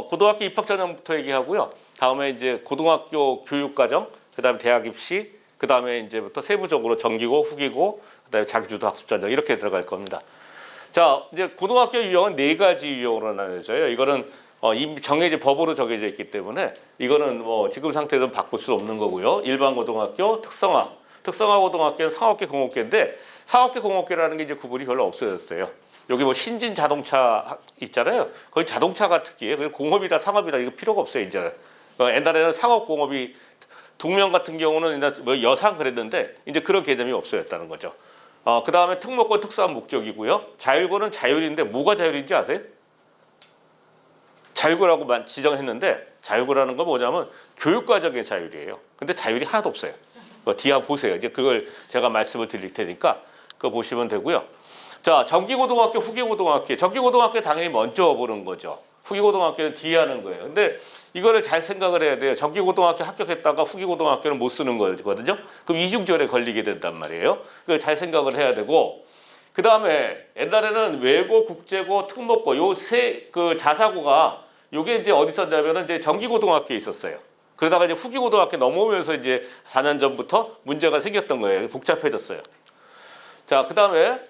고등학교 입학 전형부터 얘기하고요. 다음에 이제 고등학교 교육과정, 그다음에 대학 입시, 그다음에 이제부터 세부적으로 정기고, 후기고, 그다음에 자기주도 학습 전형 이렇게 들어갈 겁니다. 자, 이제 고등학교 유형은 4가지 유형으로 나눠져요. 이거는 이미 법으로 정해져 있기 때문에 이거는 뭐 지금 상태에서 바꿀 수 없는 거고요. 일반 고등학교, 특성화 고등학교는 상업계 공업계인데 상업계 공업계라는 게 이제 구분이 별로 없어졌어요. 여기 뭐 신진 자동차 있잖아요. 거의 자동차가 특이해요. 그리고 공업이다 상업이다 이거 필요가 없어요 이제는. 옛날에는 상업 공업이 동명 같은 경우는 뭐 여상 그랬는데 이제 그런 개념이 없어졌다는 거죠. 그 다음에 특목고 특수한 목적이고요. 자율고는 자율인데 뭐가 자율인지 아세요? 자율고라고 지정했는데 자율고라는 건 뭐냐면 교육과정의 자율이에요. 근데 자율이 하나도 없어요. 뒤에 보세요. 이제 그걸 제가 말씀을 드릴 테니까 그거 보시면 되고요. 자, 정기고등학교, 후기고등학교. 정기고등학교 당연히 먼저 보는 거죠. 후기고등학교는 뒤에 하는 거예요. 근데 이거를 잘 생각을 해야 돼요. 정기고등학교 합격했다가 후기고등학교는 못 쓰는 거거든요. 그럼 이중절에 걸리게 된단 말이에요. 그걸 잘 생각을 해야 되고, 그 다음에 옛날에는 외고, 국제고, 특목고 요 그 자사고가 요게 이제 어디 있었냐면은 이제 정기고등학교에 있었어요. 그러다가 이제 후기고등학교 넘어오면서 이제 4년 전부터 문제가 생겼던 거예요. 복잡해졌어요. 자, 그 다음에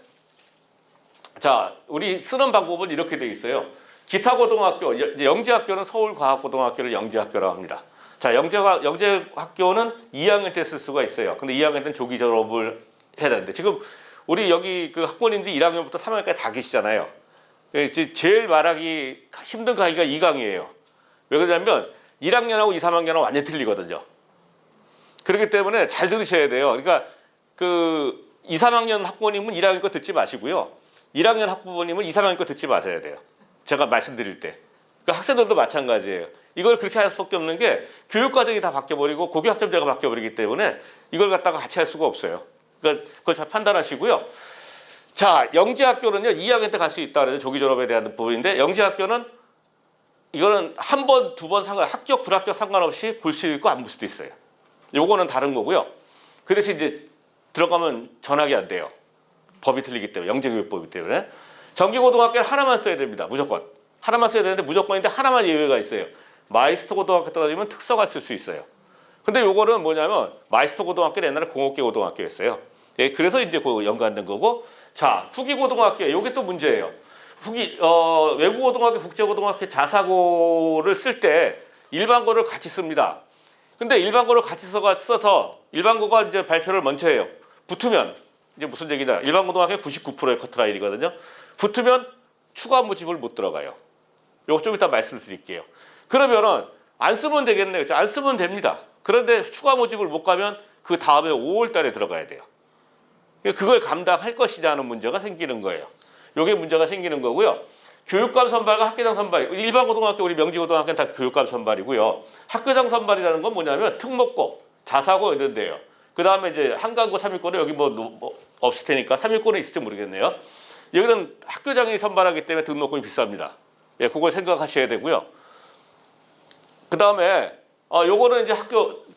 자, 우리 쓰는 방법은 이렇게 돼 있어요. 기타고등학교, 영재학교는 서울과학고등학교를 영재학교라고 합니다. 자, 영재학교는 2학년 때 쓸 수가 있어요. 근데 2학년 때는 조기 졸업을 해야 되는데 지금 우리 여기 그 학부모님들이 1학년부터 3학년까지 다 계시잖아요. 제일 말하기 힘든 강의가 2강이에요. 왜 그러냐면 1학년하고 2, 3학년하고 완전히 틀리거든요. 그렇기 때문에 잘 들으셔야 돼요. 그러니까 그 2, 3학년 학부모님은 1학년 거 듣지 마시고요. 1학년 학부모님은 2, 3학년 거 듣지 마셔야 돼요. 제가 말씀드릴 때. 그러니까 학생들도 마찬가지예요. 이걸 그렇게 할 수밖에 없는 게 교육과정이 다 바뀌어버리고 고교학점제가 바뀌어버리기 때문에 이걸 갖다가 같이 할 수가 없어요. 그러니까 그걸 잘 판단하시고요. 자, 영재학교는요. 2학년 때 갈 수 있다 그래서 조기 졸업에 대한 부분인데 영재학교는 이거는 한 번, 두 번 합격, 불합격 상관없이 볼 수 있고 안 볼 수도 있어요. 요거는 다른 거고요. 그 대신 이제 들어가면 전학이 안 돼요. 법이 틀리기 때문에, 영재교육법이기 때문에. 정기고등학교는 하나만 써야 됩니다. 무조건. 하나만 써야 되는데 무조건인데 하나만 예외가 있어요. 마이스터 고등학교 떨어지면 특성화 쓸 수 있어요. 근데 요거는 뭐냐면 마이스터 고등학교는 옛날에 공업계 고등학교였어요. 예, 그래서 이제 그 연관된 거고. 자, 후기고등학교, 요게 또 문제예요. 외국고등학교, 국제고등학교 자사고를 쓸 때 일반고를 같이 씁니다. 근데 일반고를 같이 써서 일반고가 이제 발표를 먼저 해요. 붙으면 이제 무슨 얘기냐? 일반고등학교 99%의 커트라인이거든요. 붙으면 추가 모집을 못 들어가요. 요거 좀 이따 말씀드릴게요. 그러면은 안 쓰면 되겠네요. 안 쓰면 됩니다. 그런데 추가 모집을 못 가면 그 다음에 5월 달에 들어가야 돼요. 그걸 감당할 것이냐는 문제가 생기는 거예요. 요게 문제가 생기는 거고요. 교육감 선발과 학교장 선발. 일반 고등학교, 우리 명지고등학교는 다 교육감 선발이고요. 학교장 선발이라는 건 뭐냐면 특목고, 자사고 이런 데요. 그 다음에 이제 한강고 3위권은 여기 뭐 없을 테니까 3위권은 있을지 모르겠네요. 여기는 학교장이 선발하기 때문에 등록금이 비쌉니다. 예, 그걸 생각하셔야 되고요. 그 다음에 요거는 이제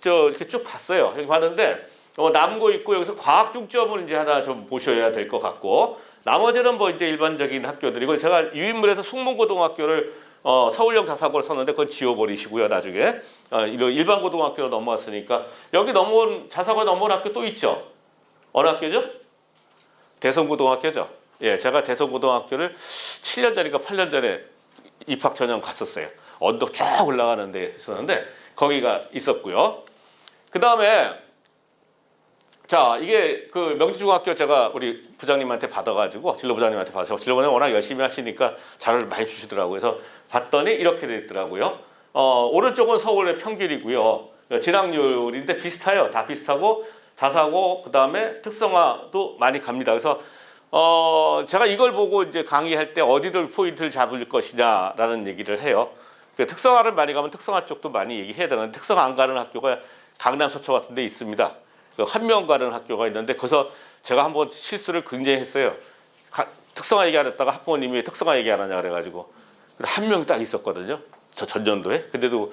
이렇게 쭉 봤어요. 여기 봤는데 남고 있고 여기서 과학 중점을 이제 하나 좀 보셔야 될 것 같고 나머지는 뭐 이제 일반적인 학교들이고 제가 유인물에서 숙문고등학교를 서울형 자사고를 썼는데 그건 지워버리시고요. 나중에 일반 고등학교로 넘어왔으니까 여기 자사고 넘어온 학교 또 있죠. 어느 학교죠? 대성고등학교죠. 예, 제가 대성고등학교를 7년 전인가 8년 전에 입학 전형 갔었어요. 언덕 쭉 올라가는 데 있었는데 거기가 있었고요. 그 다음에 자, 이게 그 명지중학교 제가 우리 부장님한테 받아가지고 진로부장님한테 받아서 진로부장님 워낙 열심히 하시니까 자료를 많이 주시더라고요. 그래서 봤더니 이렇게 돼 있더라고요. 오른쪽은 서울의 평균이고요. 진학률인데 비슷해요. 다 비슷하고 자사고 그다음에 특성화도 많이 갑니다. 그래서 제가 이걸 보고 이제 강의할 때 어디를 포인트를 잡을 것이냐라는 얘기를 해요. 특성화를 많이 가면 특성화 쪽도 많이 얘기해야 되는데 특성화 안 가는 학교가 강남 서초 같은 데 있습니다. 한 명 가는 학교가 있는데 거기서 제가 한번 실수를 굉장히 했어요. 특성화 얘기 안 했다가 학부모님이 왜 특성화 얘기 안 하냐 그래가지고 한 명 딱 있었거든요. 저 전년도에. 근데도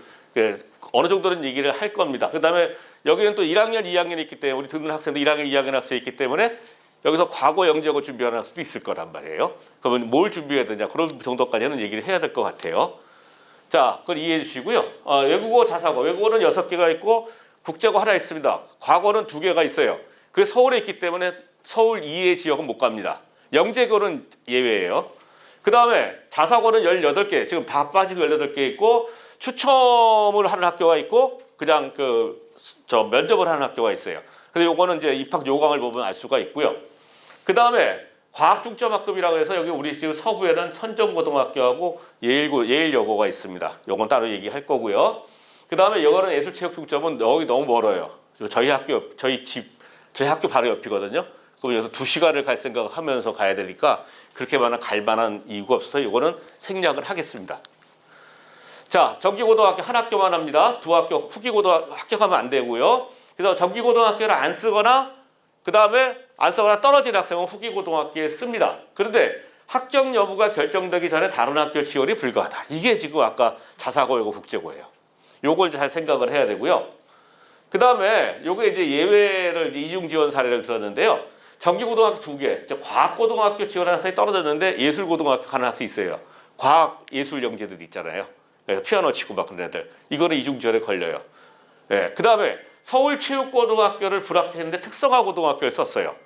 어느 정도는 얘기를 할 겁니다. 그 다음에 여기는 또 1학년, 2학년이 있기 때문에 우리 듣는 학생도 1학년, 2학년 학생이 있기 때문에 여기서 과거 영재고 준비하는 학생도 있을 거란 말이에요. 그러면 뭘 준비해야 되냐 그런 정도까지는 얘기를 해야 될 것 같아요. 자, 그걸 이해해 주시고요. 외국어 자사고, 외국어는 6개가 있고 국제고 하나 있습니다. 과거는 2개가 있어요. 그래서 서울에 있기 때문에 서울 이외의 지역은 못 갑니다. 영재고는 예외예요. 그 다음에 자사고는 18개, 지금 다 빠지고 18개 있고 추첨을 하는 학교가 있고 그냥 면접을 하는 학교가 있어요. 그래서 요거는 이제 입학 요강을 보면 알 수가 있고요. 그 다음에 과학중점학급이라고 해서 여기 우리 지금 서부에는 선정고등학교하고 예일여고가 있습니다. 요건 따로 얘기할 거고요. 그 다음에 여거는 예술체육중점은 여기 너무 멀어요. 저희 학교 바로 옆이거든요. 그럼 여기서 2시간을 갈 생각을 하면서 가야 되니까 그렇게 갈 만한 이유가 없어서 이거는 생략을 하겠습니다. 자, 정기고등학교 한 학교만 합니다. 2학교, 후기고등학교 합격하면 안 되고요. 그래서 정기고등학교를 안 쓰거나 그 다음에 안 쓰거나 떨어진 학생은 후기고등학교에 씁니다. 그런데 합격 여부가 결정되기 전에 다른 학교 지원이 불가하다. 이게 지금 아까 자사고이고 국제고예요. 요걸 잘 생각을 해야 되고요. 그 다음에 요게 이제 예외를 이중 지원 사례를 들었는데요. 정기고등학교 2개, 과학고등학교 지원하는 학생이 떨어졌는데 예술고등학교 가는 학생이 있어요. 과학 예술 영재들 있잖아요. 그래서 피아노 치고 막 그런 애들. 이거는 이중 지원에 걸려요. 네. 그 다음에 서울체육고등학교를 불합격했는데 특성화고등학교를 썼어요.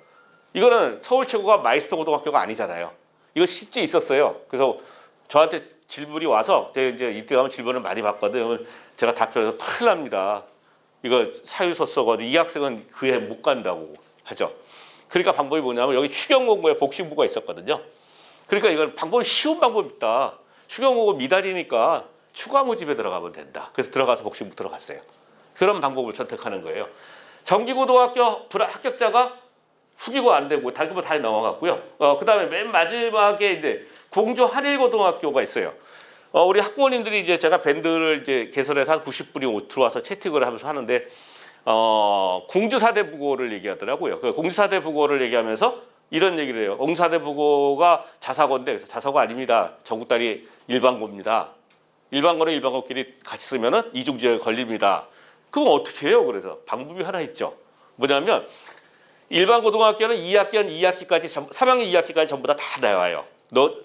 이거는 서울체육고가 마이스터 고등학교가 아니잖아요. 이거 실제 있었어요. 그래서 저한테 질문이 와서 제가 이제 이때 가면 질문을 많이 받거든요. 제가 답변해서 큰일 납니다. 이거 사유서 써가지고 이 학생은 그 해 못 간다고 하죠. 그러니까 방법이 뭐냐면 여기 추경공고에 복싱부가 있었거든요. 그러니까 이건 쉬운 방법이 있다. 추경공고 미달이니까 추가 모집에 들어가면 된다. 그래서 들어가서 복싱부 들어갔어요. 그런 방법을 선택하는 거예요. 정기고등학교 합격자가 후기고 안 되고 다 넘어갔고요. 그 다음에 맨 마지막에 이제 공주 한일고등학교가 있어요. 우리 학부모님들이 이제 제가 밴드를 이제 개설해서 한 90분이 들어와서 채팅을 하면서 하는데 공주사대부고를 얘기하더라고요. 그 공주사대부고를 얘기하면서 이런 얘기를 해요. 공주사대부고가 자사고인데 자사고 아닙니다. 전국단위 일반고입니다. 일반고는 일반고끼리 같이 쓰면은 이중지역에 걸립니다. 그럼 어떻게 해요? 그래서 방법이 하나 있죠. 뭐냐면 일반 고등학교는 2학기까지 3학년 2학기까지 전부 다 나와요.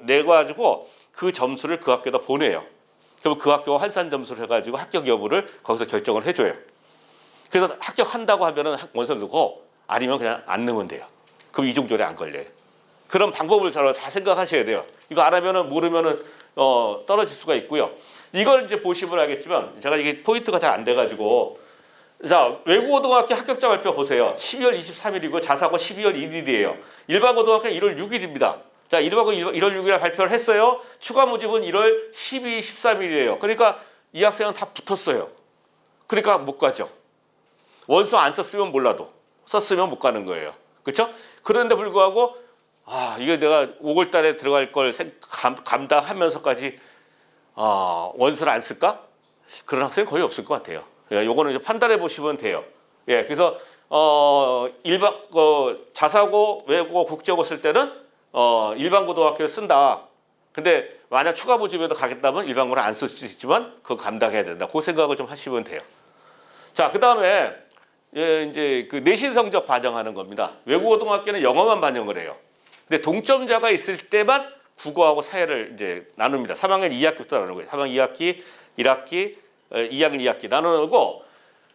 내가지고 그 점수를 그 학교에다 보내요. 그럼 그 학교가 환산 점수를 해가지고 합격 여부를 거기서 결정을 해줘요. 그래서 합격한다고 하면은 원서를 넣고 아니면 그냥 안 넣으면 돼요. 그럼 이중조례 안 걸려요. 그런 방법을 잘 생각하셔야 돼요. 이거 안 하면은 모르면은 떨어질 수가 있고요. 이걸 이제 보시면 알겠지만 제가 이게 포인트가 잘 안 돼가지고 자, 외국고등학교 합격자 발표 보세요. 12월 23일이고 자사고 12월 1일이에요. 일반고등학교 1월 6일입니다. 자, 일반고 1월 6일에 발표를 했어요. 추가 모집은 1월 12, 13일이에요. 그러니까 이 학생은 다 붙었어요. 그러니까 못 가죠. 원서 안 썼으면 몰라도 썼으면 못 가는 거예요. 그렇죠? 그런데 불구하고 이거 내가 5월 달에 들어갈 걸 감당하면서까지 원서를 안 쓸까? 그런 학생은 거의 없을 것 같아요. 요거는 이제 판단해 보시면 돼요. 예, 그래서 자사고, 외국어, 국제고 쓸 때는 일반 고등학교를 쓴다. 근데 만약 추가 모집에도 가겠다면 일반고를 안 쓸 수 있지만 그거 감당해야 된다. 그 생각을 좀 하시면 돼요. 자, 그다음에 이제 그 내신 성적 반영하는 겁니다. 외국어 고등학교는 영어만 반영을 해요. 근데 동점자가 있을 때만 국어하고 사회를 이제 나눕니다. 3학년 2학기부터 나누는 거예요. 3학년 2학기, 1학기, 2학년 2학기 나누고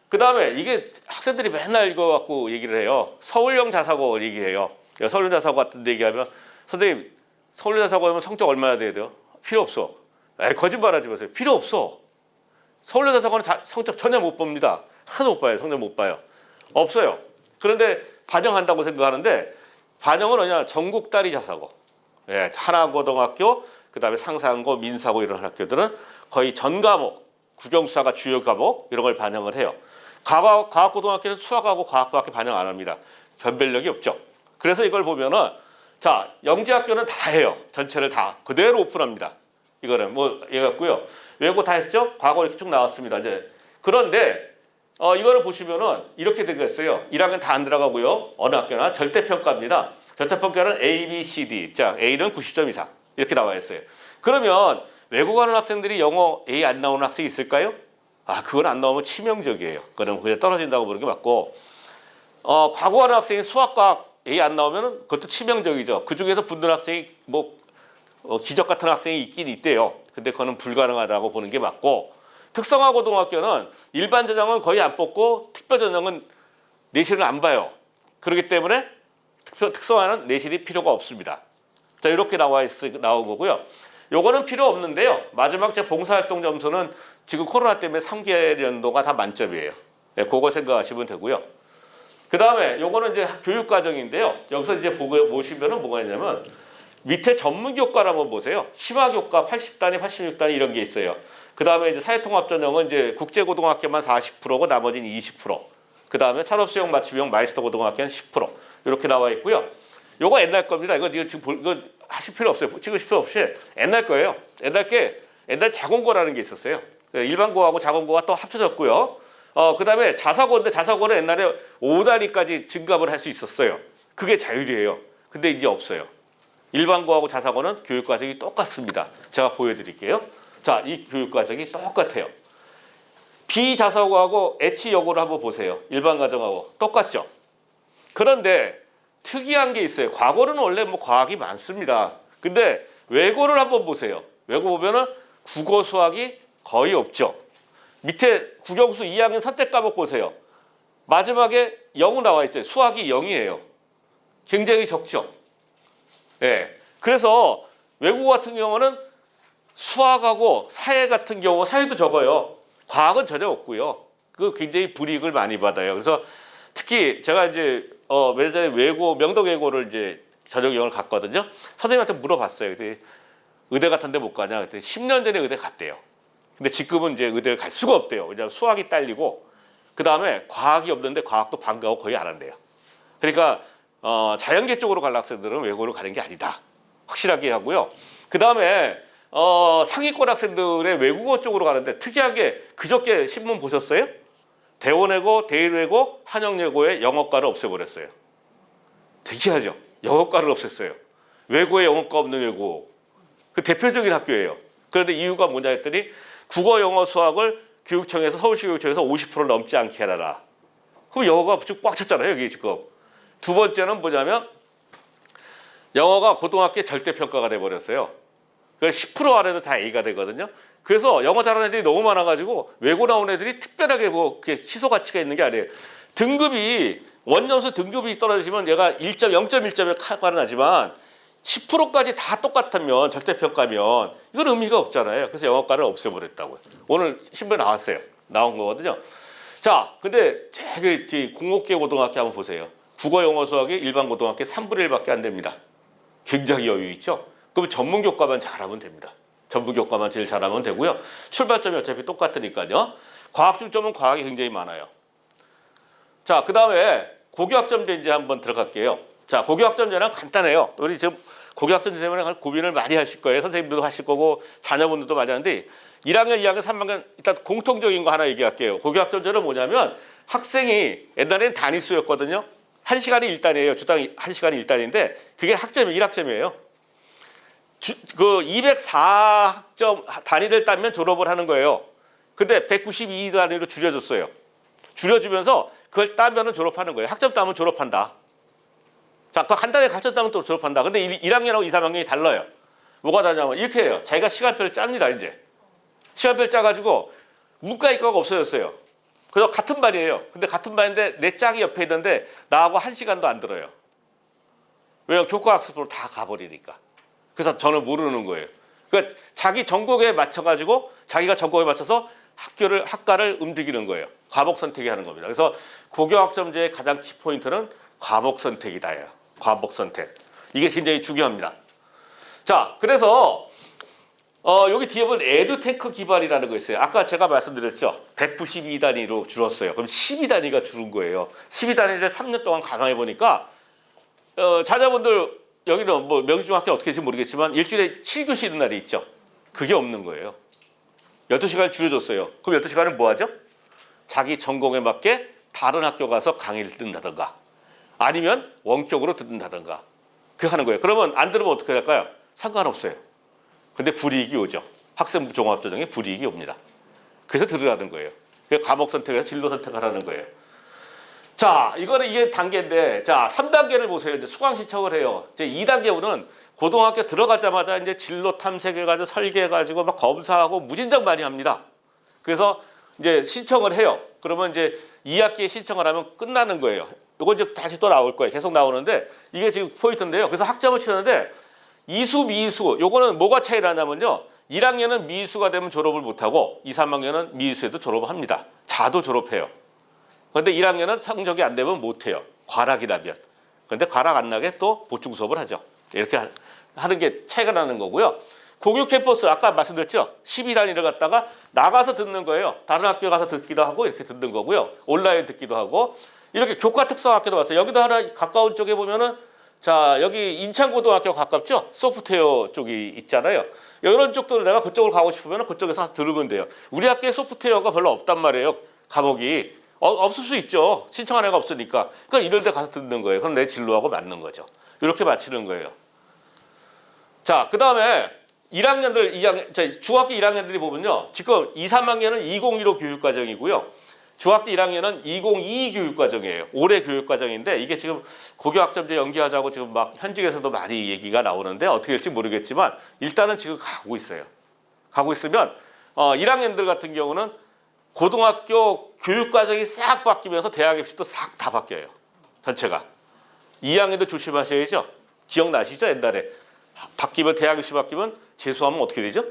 그 다음에 이게 학생들이 맨날 이거 갖고 얘기를 해요. 서울형 자사고 얘기해요. 서울형 자사고 같은 데 얘기하면 선생님 서울형 자사고 하면 성적 얼마나 돼야 돼요? 필요 없어. 거짓말하지 마세요. 필요 없어. 서울형 자사고는 성적 전혀 못 봅니다. 하나도 못 봐요. 성적 못 봐요. 없어요. 그런데 반영한다고 생각하는데 반영은 뭐냐? 전국 단위 자사고. 예, 하나고등학교, 그 다음에 상산고, 민사고 이런 학교들은 거의 전 과목, 국영수사가 주요 과목 이런 걸 반영을 해요. 과학고등학교는 수학하고 과학밖에 반영 안 합니다. 변별력이 없죠. 그래서 이걸 보면은 자, 영재학교는 다 해요. 전체를 다 그대로 오픈합니다. 이거는 뭐 얘기했고요. 외고 다 했죠? 과거 이렇게 쭉 나왔습니다. 이제 그런데 이거를 보시면은 이렇게 되겠어요. 1학년 다 안 들어가고요. 어느 학교나 절대평가입니다. 절대평가는 A, B, C, D. 자, A는 90점 이상 이렇게 나와 있어요. 그러면 외국 가는 학생들이 영어 A 안 나오는 학생이 있을까요? 그건 안 나오면 치명적이에요. 그거는 그냥 떨어진다고 보는 게 맞고 과거 가는 학생이 수학과학 A 안 나오면은 그것도 치명적이죠. 그 중에서 붙는 학생이 뭐 기적 같은 학생이 있긴 있대요. 근데 그거는 불가능하다고 보는 게 맞고, 특성화 고등학교는 일반 전형은 거의 안 뽑고 특별 전형은 내신을 안 봐요. 그렇기 때문에 특성화는 내신이 필요가 없습니다. 자, 이렇게 나온 거고요. 요거는 필요 없는데요. 마지막 제 봉사활동 점수는 지금 코로나 때문에 3개 연도가 다 만점이에요. 네, 그거 생각하시면 되고요. 그 다음에 요거는 이제 교육과정인데요. 여기서 이제 보시면은 뭐가 있냐면 밑에 전문교과를 한번 보세요. 심화교과 80단위, 86단위 이런 게 있어요. 그 다음에 이제 사회통합전형은 이제 국제고등학교만 40%고 나머지는 20%. 그 다음에 산업수영 맞춤형 마이스터 고등학교는 10%. 이렇게 나와 있고요. 요거 옛날 겁니다. 이거 지금 이거 하실 필요 없어요. 찍으실 필요 없이 옛날 거예요. 옛날 자공고라는 게 있었어요. 일반고하고 자공고가 또 합쳐졌고요. 그 다음에 자사고인데 자사고는 옛날에 5단위까지 증갑을 할 수 있었어요. 그게 자율이에요. 근데 이제 없어요. 일반고하고 자사고는 교육과정이 똑같습니다. 제가 보여드릴게요. 자, 이 교육과정이 똑같아요. 비자사고하고 H여고를 한번 보세요. 일반과정하고 똑같죠? 그런데 특이한 게 있어요. 과거는 원래 뭐 과학이 많습니다. 근데 외고를 한번 보세요. 외고 보면은 국어, 수학이 거의 없죠. 밑에 국영수 2학년 선택 과목 보세요. 마지막에 0이 나와 있죠. 수학이 0이에요. 굉장히 적죠. 네. 그래서 외국어 같은 경우는 수학하고 사회 같은 경우 사회도 적어요. 과학은 전혀 없고요. 그 굉장히 불이익을 많이 받아요. 그래서 특히 제가 이제 며칠 전에 명덕외고를 이제 전형영을 갔거든요. 선생님한테 물어봤어요. 그때 의대 같은데 못 가냐? 그때 10년 전에 의대 갔대요. 근데 지금은 이제 의대를 갈 수가 없대요. 왜냐하면 수학이 딸리고 그 다음에 과학이 없는데 과학도 방과후 거의 안 한대요. 그러니까 자연계 쪽으로 갈 학생들은 외고를 가는 게 아니다. 확실하게 하고요. 그 다음에 상위권 학생들의 외국어 쪽으로 가는데 특이하게 그저께 신문 보셨어요? 대원외고, 대일외고, 한영예고의 영어과를 없애버렸어요. 특이하죠? 영어과를 없앴어요. 외고에 영어과 없는 외고. 그 대표적인 학교예요. 그런데 이유가 뭐냐 했더니 국어, 영어, 수학을 교육청에서 서울시 교육청에서 50% 넘지 않게 해라. 그럼 영어가 지금 꽉 찼잖아요. 여기 지금. 두 번째는 뭐냐면 영어가 고등학교 절대평가가 돼버렸어요. 그래서 10% 아래도 다 A가 되거든요. 그래서 영어 잘하는 애들이 너무 많아가지고 외고 나온 애들이 특별하게 뭐 희소 가치가 있는 게 아니에요. 등급이 원점수 등급이 떨어지면 얘가 0.1점에 카바는 나지만 10%까지 다 똑같으면 절대평가면 이건 의미가 없잖아요. 그래서 영어과를 없애버렸다고요. 오늘 신문에 나온 거거든요. 자, 근데 저기 공업계 고등학교 한번 보세요. 국어, 영어, 수학이 일반 고등학교 3분의 1밖에 안 됩니다. 굉장히 여유 있죠. 그럼 전문교과만 잘하면 됩니다. 전문교과만 제일 잘하면 되고요. 출발점이 어차피 똑같으니까요. 과학 중점은 과학이 굉장히 많아요. 자, 그 다음에 고교학점제 이제 한번 들어갈게요. 자, 고교학점제는 간단해요. 우리 지금 고교학점제 때문에 고민을 많이 하실 거예요. 선생님들도 하실 거고 자녀분들도 많이 하는데 1학년, 2학년, 3학년 일단 공통적인 거 하나 얘기할게요. 고교학점제는 뭐냐면 학생이 옛날에는 단위수였거든요. 1시간이 1단이에요. 주당 1시간이 1단인데 그게 학점이 1학점이에요. 그 204학점 단위를 따면 졸업을 하는 거예요. 근데 192단위로 줄여줬어요. 줄여주면서 그걸 따면은 졸업하는 거예요. 학점 따면 졸업한다. 자, 그 한 달에 학점 따면 또 졸업한다. 근데 1학년하고 2, 3학년이 달라요. 뭐가 다르냐면 이렇게 해요. 자기가 시간표를 짭니다. 이제 시간표를 짜가지고 문과이과가 없어졌어요. 그래서 같은 반이에요. 근데 같은 반인데 내 짝이 옆에 있는데 나하고 1시간도 안 들어요. 왜냐면 교과학습으로 다 가버리니까. 그래서 저는 모르는 거예요. 그러니까 자기 전공에 맞춰가지고 자기가 전공에 맞춰서 학과를 움직이는 거예요. 과목 선택이 하는 겁니다. 그래서 고교학점제의 가장 키포인트는 과목 선택이다예요. 과목 선택. 이게 굉장히 중요합니다. 자, 그래서 여기 뒤에 보면 에듀테크 기반이라는 거 있어요. 아까 제가 말씀드렸죠. 192단위로 줄었어요. 그럼 12단위가 줄은 거예요. 12단위를 3년 동안 강화해 보니까 자녀분들 여기는 뭐 명지중학교 어떻게 될지 모르겠지만 일주일에 7교시 있는 날이 있죠. 그게 없는 거예요. 12시간을 줄여줬어요. 그럼 12시간은 뭐 하죠? 자기 전공에 맞게 다른 학교 가서 강의를 듣는다든가 아니면 원격으로 듣는다든가 그렇게 하는 거예요. 그러면 안 들으면 어떻게 할까요? 상관없어요. 근데 불이익이 오죠. 학생부 종합전형에 불이익이 옵니다. 그래서 들으라는 거예요. 그래서 과목 선택해서 진로 선택을 하는 거예요. 자, 이거는 이게 단계인데, 자, 3단계를 보세요. 이제 수강 신청을 해요. 이제 2단계는 고등학교 들어가자마자 이제 진로 탐색해가지고 설계해가지고 막 검사하고 무진장 많이 합니다. 그래서 이제 신청을 해요. 그러면 이제 2학기에 신청을 하면 끝나는 거예요. 이거 이제 다시 또 나올 거예요. 계속 나오는데 이게 지금 포인트인데요. 그래서 학점을 치는데 이수, 미수, 요거는 뭐가 차이가 나냐면요. 1학년은 미수가 되면 졸업을 못하고 2, 3학년은 미수에도 졸업을 합니다. 자도 졸업해요. 그런데 1학년은 성적이 안 되면 못해요. 과락이라면. 그런데 과락 안 나게 또 보충 수업을 하죠. 이렇게 하는 게 차이가 나는 거고요. 공유 캠퍼스 아까 말씀드렸죠. 12단위를 갖다가 나가서 듣는 거예요. 다른 학교 가서 듣기도 하고 이렇게 듣는 거고요. 온라인 듣기도 하고 이렇게 교과 특성 학교도 왔어요. 여기도 하나 가까운 쪽에 보면은 자 여기 인천고등학교 가깝죠. 소프트웨어 쪽이 있잖아요. 이런 쪽도 내가 그쪽으로 가고 싶으면 그쪽에서 들으면 돼요. 우리 학교에 소프트웨어가 별로 없단 말이에요. 과목이 없을 수 있죠. 신청한 애가 없으니까. 그러니까 이런 데 가서 듣는 거예요. 그럼 내 진로하고 맞는 거죠. 이렇게 맞추는 거예요. 자, 그 다음에 1학년들, 2학년, 중학교 1학년들이 보면요. 지금 2, 3학년은 2015 교육과정이고요. 중학교 1학년은 2022 교육과정이에요. 올해 교육과정인데 이게 지금 고교학점제 연기하자고 지금 막 현직에서도 많이 얘기가 나오는데 어떻게 될지 모르겠지만 일단은 지금 가고 있어요. 가고 있으면 1학년들 같은 경우는 고등학교 교육과정이 싹 바뀌면서 대학 입시도 싹 다 바뀌어요. 전체가. 2학년도 조심하셔야죠. 기억나시죠? 옛날에. 바뀌면 대학 입시 바뀌면 재수하면 어떻게 되죠?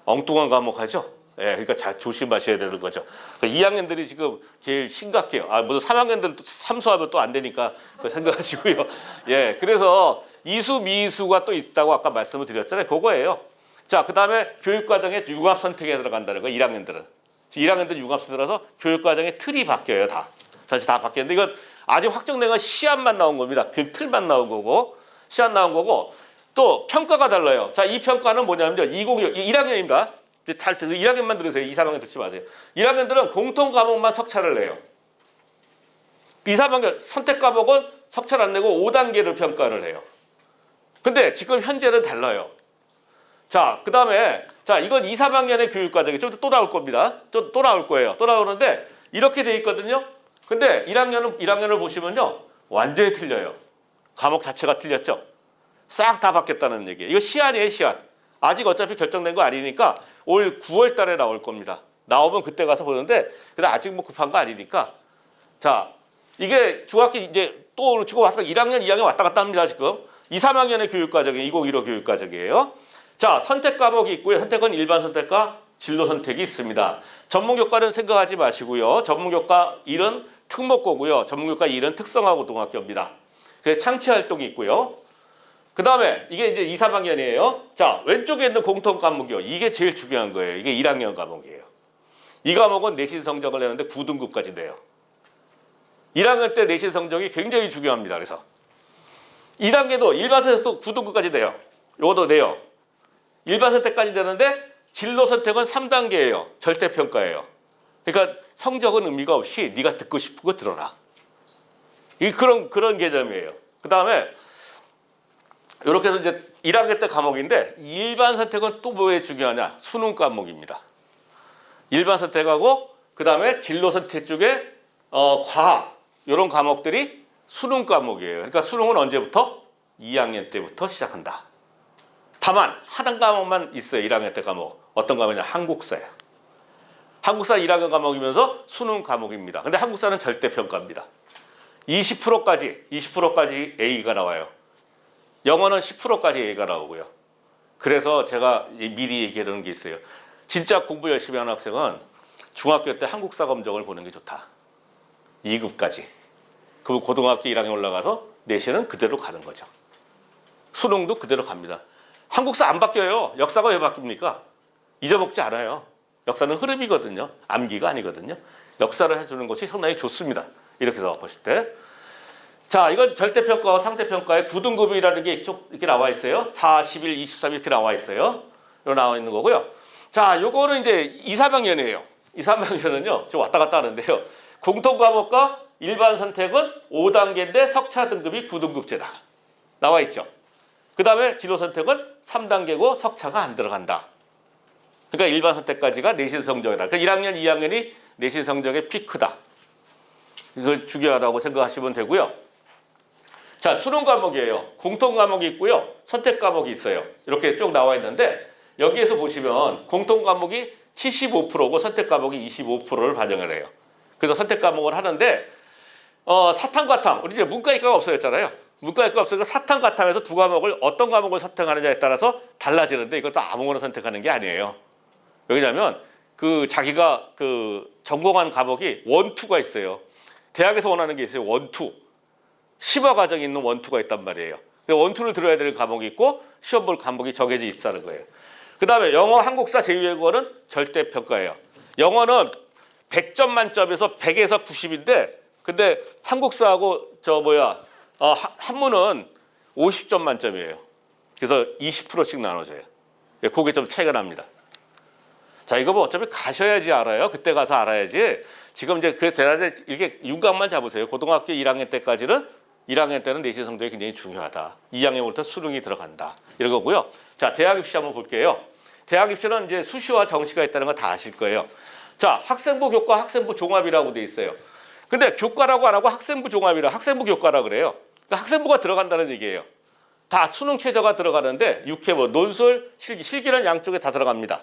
엉뚱한 과목 하죠. 예, 그러니까 잘 조심하셔야 되는 거죠. 그러니까 2학년들이 지금 제일 심각해요. 무슨 3학년들은 또 삼수하면 또 안 되니까 그거 생각하시고요. 예, 그래서 이수, 미수가 또 있다고 아까 말씀을 드렸잖아요. 그거예요. 자, 그 다음에 교육과정에 융합 선택에 들어간다는 거예요. 1학년들은. 1학년들은 융합 선택이라서 교육과정의 틀이 바뀌어요. 다. 전체 다 바뀌었는데 이건 아직 확정된 건 시안만 나온 겁니다. 그 틀만 나온 거고 시안 나온 거고 또 평가가 달라요. 자, 이 평가는 뭐냐면요. 1학년입니다. 잘 들으세요. 1학년만 들으세요. 2, 3학년 듣지 마세요. 1학년들은 공통 과목만 석차를 내요. 2, 3학년 선택 과목은 석차를 안 내고 5단계를 평가를 해요. 근데 지금 현재는 달라요. 자, 그 다음에 자 이건 2, 3학년의 교육과정이 좀 또 나올 겁니다. 또 나올 거예요. 또 나오는데 이렇게 돼 있거든요. 근데 1학년을 보시면요. 완전히 틀려요. 과목 자체가 틀렸죠. 싹 다 바뀌었다는 얘기예요. 이거 시안이에요, 시안. 아직 어차피 결정된 거 아니니까 올 9월 달에 나올 겁니다. 나오면 그때 가서 보는데 근데 아직 뭐 급한 거 아니니까 자 이게 중학교 이제 또 지금 왔다 1학년, 2학년 왔다 갔다 합니다. 지금 2, 3학년의 교육과정이 2015 교육과정이에요. 자 선택 과목이 있고요. 선택은 일반 선택과 진로 선택이 있습니다. 전문교과는 생각하지 마시고요. 전문교과 1은 특목고고요. 전문교과 1은 특성화고등학교입니다. 그래서 창치활동이 있고요. 그 다음에 이게 이제 2, 3학년이에요. 자, 왼쪽에 있는 공통 과목이요. 이게 제일 중요한 거예요. 이게 1학년 과목이에요. 이 과목은 내신 성적을 내는데 9등급까지 내요. 1학년 때 내신 성적이 굉장히 중요합니다. 그래서 2단계도 일반 선택도 9등급까지 내요. 요것도 내요. 일반 선택까지 되는데 진로 선택은 3단계예요. 절대평가예요. 그러니까 성적은 의미가 없이 네가 듣고 싶은 거 들어라. 이 그런 개념이에요. 그 다음에 이렇게 해서 이제 1학년 때 과목인데 일반 선택은 또 뭐에 중요하냐? 수능 과목입니다. 일반 선택하고 그 다음에 진로 선택 쪽에 과학 이런 과목들이 수능 과목이에요. 그러니까 수능은 언제부터? 2학년 때부터 시작한다. 다만 한 과목만 있어요. 1학년 때 과목. 어떤 과목이냐? 한국사예요. 한국사 1학년 과목이면서 수능 과목입니다. 근데 한국사는 절대평가입니다. 20%까지 A가 나와요. 영어는 10%까지 A가 나오고요. 그래서 제가 미리 얘기하는 게 있어요. 진짜 공부 열심히 하는 학생은 중학교 때 한국사 검정을 보는 게 좋다. 2급까지. 그리고 고등학교 1학년 올라가서 내신은 그대로 가는 거죠. 수능도 그대로 갑니다. 한국사 안 바뀌어요. 역사가 왜 바뀝니까? 잊어먹지 않아요. 역사는 흐름이거든요. 암기가 아니거든요. 역사를 해주는 것이 상당히 좋습니다. 이렇게 해서 보실 때. 자, 이건 절대평가와 상대평가의 9등급이라는 게 이렇게 나와 있어요. 4, 11, 23 이렇게 나와 있어요. 이거 나와 있는 거고요. 자, 요거는 이제 2, 3학년이에요. 2, 3학년은요. 좀 왔다 갔다 하는데요. 공통과목과 일반 선택은 5단계인데 석차 등급이 9등급제다. 나와 있죠. 그 다음에 진로 선택은 3단계고 석차가 안 들어간다. 그러니까 일반 선택까지가 내신 성적이다. 그러니까 1학년, 2학년이 내신 성적의 피크다. 이걸 중요하다고 생각하시면 되고요. 자, 수능 과목이에요. 공통 과목이 있고요. 선택 과목이 있어요. 이렇게 쭉 나와 있는데 여기에서 보시면 공통 과목이 75%고 선택 과목이 25%를 반영을 해요. 그래서 선택 과목을 하는데 사탐과탐, 우리 이제 문과이과가 없어졌잖아요. 문과이과가 없어서 사탐과탐에서 두 과목을 어떤 과목을 선택하느냐에 따라서 달라지는데 이것도 아무거나 선택하는 게 아니에요. 왜냐하면 그 자기가 그 전공한 과목이 원투가 있어요. 대학에서 원하는 게 있어요. 원투. 심화 과정이 있는 원투가 있단 말이에요. 원투를 들어야 될 과목이 있고 시험 볼 과목이 정해져 있다는 거예요. 그 다음에 영어, 한국사, 제2외국어는 절대평가예요. 영어는 100점 만점에서 100에서 90인데 근데 한국사하고 한문은 50점 만점이에요. 그래서 20%씩 나눠져요. 그게 좀 차이가 납니다. 자, 이거 뭐 어차피 가셔야지 알아요. 그때 가서 알아야지. 지금 이제 그 대단히 이렇게 윤곽만 잡으세요. 고등학교 1학년 때까지는 1학년 때는 내신 성적이 굉장히 중요하다. 2학년부터 수능이 들어간다. 이런 거고요. 자, 대학 입시 한번 볼게요. 대학 입시는 이제 수시와 정시가 있다는 거 다 아실 거예요. 자, 학생부 교과, 학생부 종합이라고 돼 있어요. 근데 교과라고 안 하고 학생부 종합이라 학생부 교과라 그래요. 그러니까 학생부가 들어간다는 얘기예요. 다 수능 최저가 들어가는데 육회부, 논술, 실기, 실기는 양쪽에 다 들어갑니다.